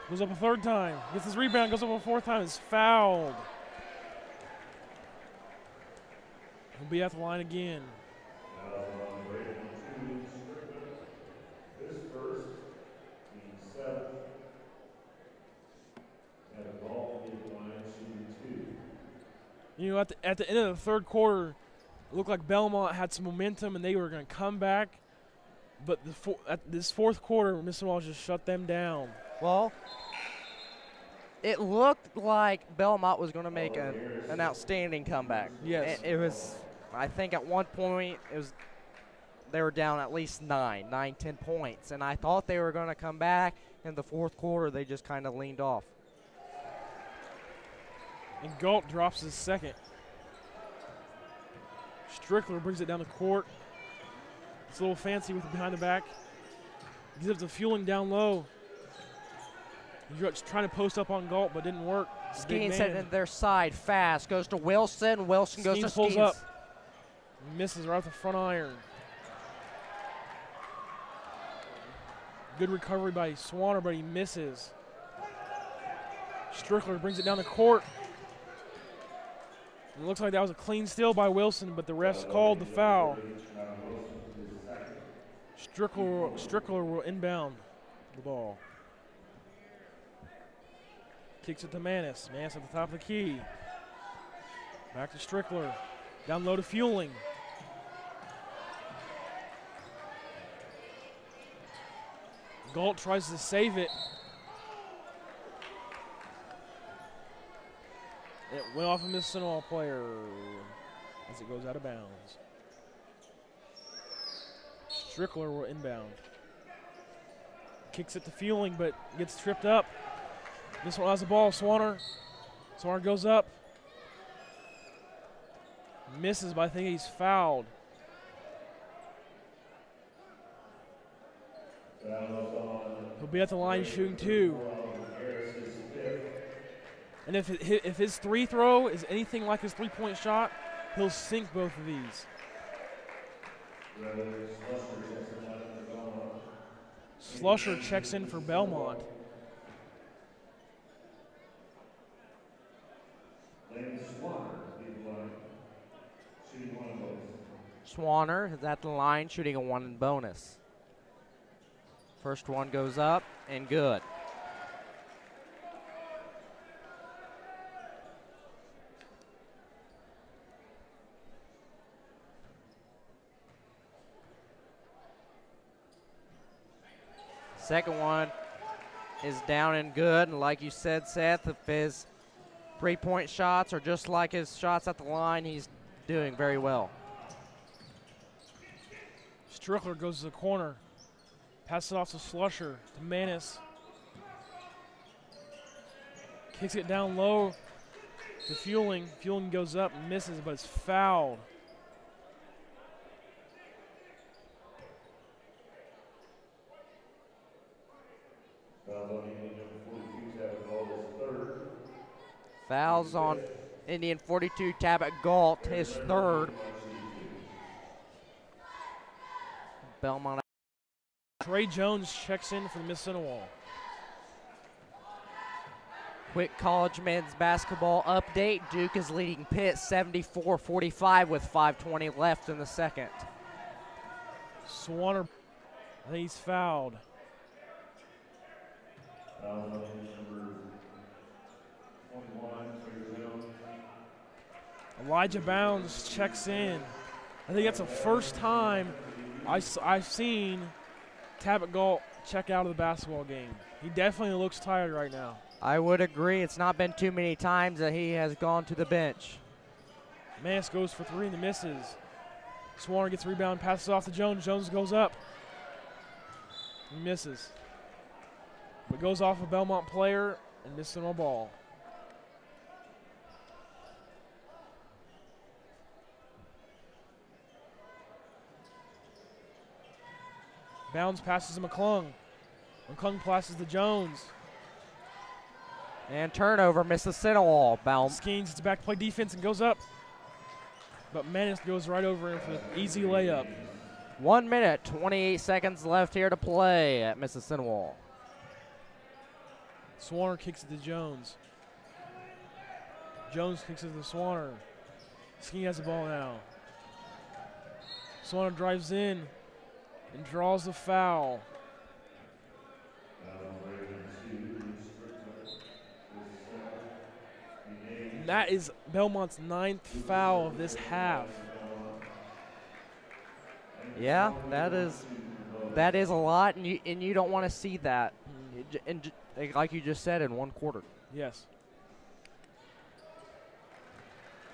Goes up a third time. Gets his rebound, goes up a fourth time. Is fouled. He'll be at the line again. You know, at the end of the third quarter, it looked like Bellmont had some momentum and they were going to come back. But at this fourth quarter, Mississinewa just shut them down. Well, it looked like Bellmont was going to make an outstanding comeback. Yes. It was, I think at one point, they were down at least 10 points. And I thought they were going to come back. In the fourth quarter, they just kind of leaned off. And Galt drops his second. Strickler brings it down the court. It's a little fancy with it behind the back. Gives it to Fueling down low. He's trying to post up on Galt, but didn't work. Skeens heading to their side fast. Goes to Wilson. Wilson goes to Skeens. Pulls up. Misses right off the front iron. Good recovery by Swanner, but he misses. Strickler brings it down the court. It looks like that was a clean steal by Wilson, but the refs called the foul. Strickler will inbound the ball. Kicks it to Manis. Manis at the top of the key. Back to Strickler. Down low to Fueling. Galt tries to save it. It went off a Mississinewa player as it goes out of bounds. Strickler will inbound. Kicks it to Fueling, but gets tripped up. This one has the ball. Swanner goes up. Misses, but I think he's fouled. He'll be at the line shooting two. And if his free throw is anything like his three-point shot, he'll sink both of these. Slusher checks in for Bellmont. Swanner is at the line shooting a one and bonus. First one goes up and good. Second one is down and good, and like you said, Seth, if his three-point shots are just like his shots at the line, he's doing very well. Strickler goes to the corner. Passes it off to Slusher, to Manis. Kicks it down low to Fueling. Fueling goes up and misses, but it's fouled. Fouls on Indian 42, Tabit Galt, his third. Bellmont. Trey Jones checks in for the Mississinewa. Quick college men's basketball update. Duke is leading Pitt 74-45 with 5:20 left in the second. Swanner, I think he's fouled. Number 21, Elijah Bounds checks in. I think that's the first time I've seen Tabit Galt check out of the basketball game. He definitely looks tired right now. I would agree. It's not been too many times that he has gone to the bench. Manis goes for three and misses. Swanner gets a rebound, passes off to Jones. Jones goes up. He misses. But goes off a Bellmont player and misses on a ball. Bounds passes to McClung. McClung passes to Jones. And turnover, Mississinewa. Bounce. Skeens gets back to play defense and goes up. But Manis goes right over him for the easy layup. 1 minute, 28 seconds left here to play at Mississinewa. Swanner kicks it to Jones. Jones kicks it to Swanner. Skeen has the ball now. Swanner drives in and draws the foul. And that is Bellmont's 9th foul of this half. Yeah, that is a lot, and you don't want to see that. And like you just said, in one quarter. Yes.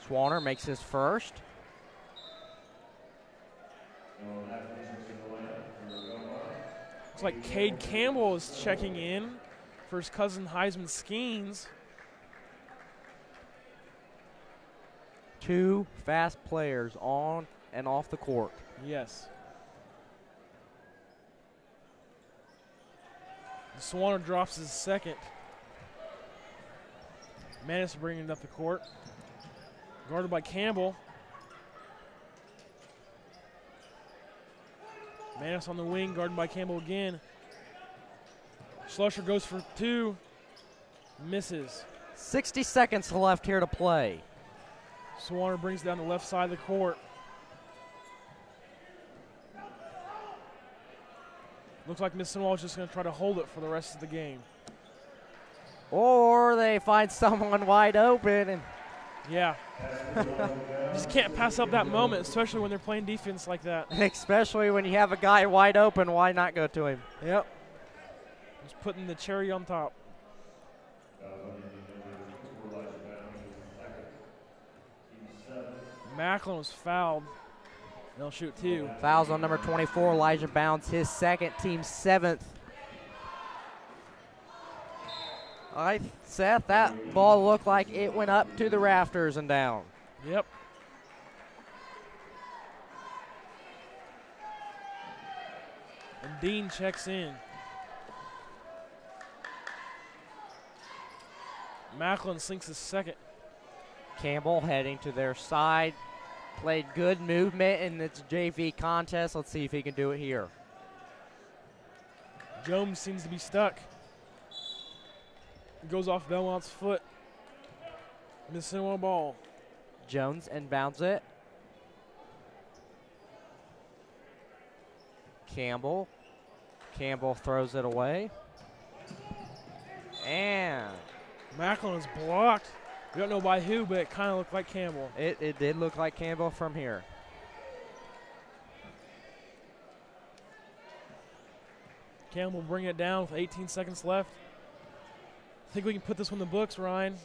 Swanner makes his first. Looks like Cade Campbell is checking in for his cousin Heisman Skeens. Two fast players on and off the court. Yes. Swanner drops his second. Manis bringing it up the court. Guarded by Campbell. Manis on the wing, guarded by Campbell again. Schlusser goes for two. Misses. 60 seconds left here to play. Swanner brings down the left side of the court. Looks like Mississinewa is just going to try to hold it for the rest of the game. Or they find someone wide open. And yeah. Just can't pass up that moment, especially when they're playing defense like that. Especially when you have a guy wide open, why not go to him? Yep. Just putting the cherry on top. Macklin was fouled. They'll shoot two. Fouls on number 24, Elijah Bounds, his second, team 7th. All right, Seth, that ball looked like it went up to the rafters and down. Yep. And Dean checks in. Macklin sinks his second. Campbell heading to their side. Played good movement in its JV contest. Let's see if he can do it here. Jones seems to be stuck. It goes off Belmont's foot. Mississinewa ball. Jones inbounds it. Campbell. Campbell throws it away. And Macklin is blocked. We don't know by who, but it kind of looked like Campbell. It did look like Campbell from here. Campbell bring it down with 18 seconds left. I think we can put this one in the books, Ryan.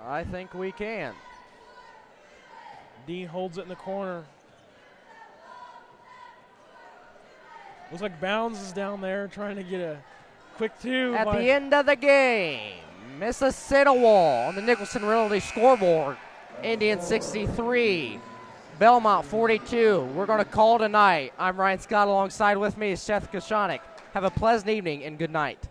I think we can. Dean holds it in the corner. Looks like Bounds is down there trying to get a quick two. At the end of the game, Mississinewa on the Nicholson Realty scoreboard. Indian 63, Bellmont 42. We're going to call tonight. I'm Ryan Scott. Alongside with me is Seth Koshanik. Have a pleasant evening and good night.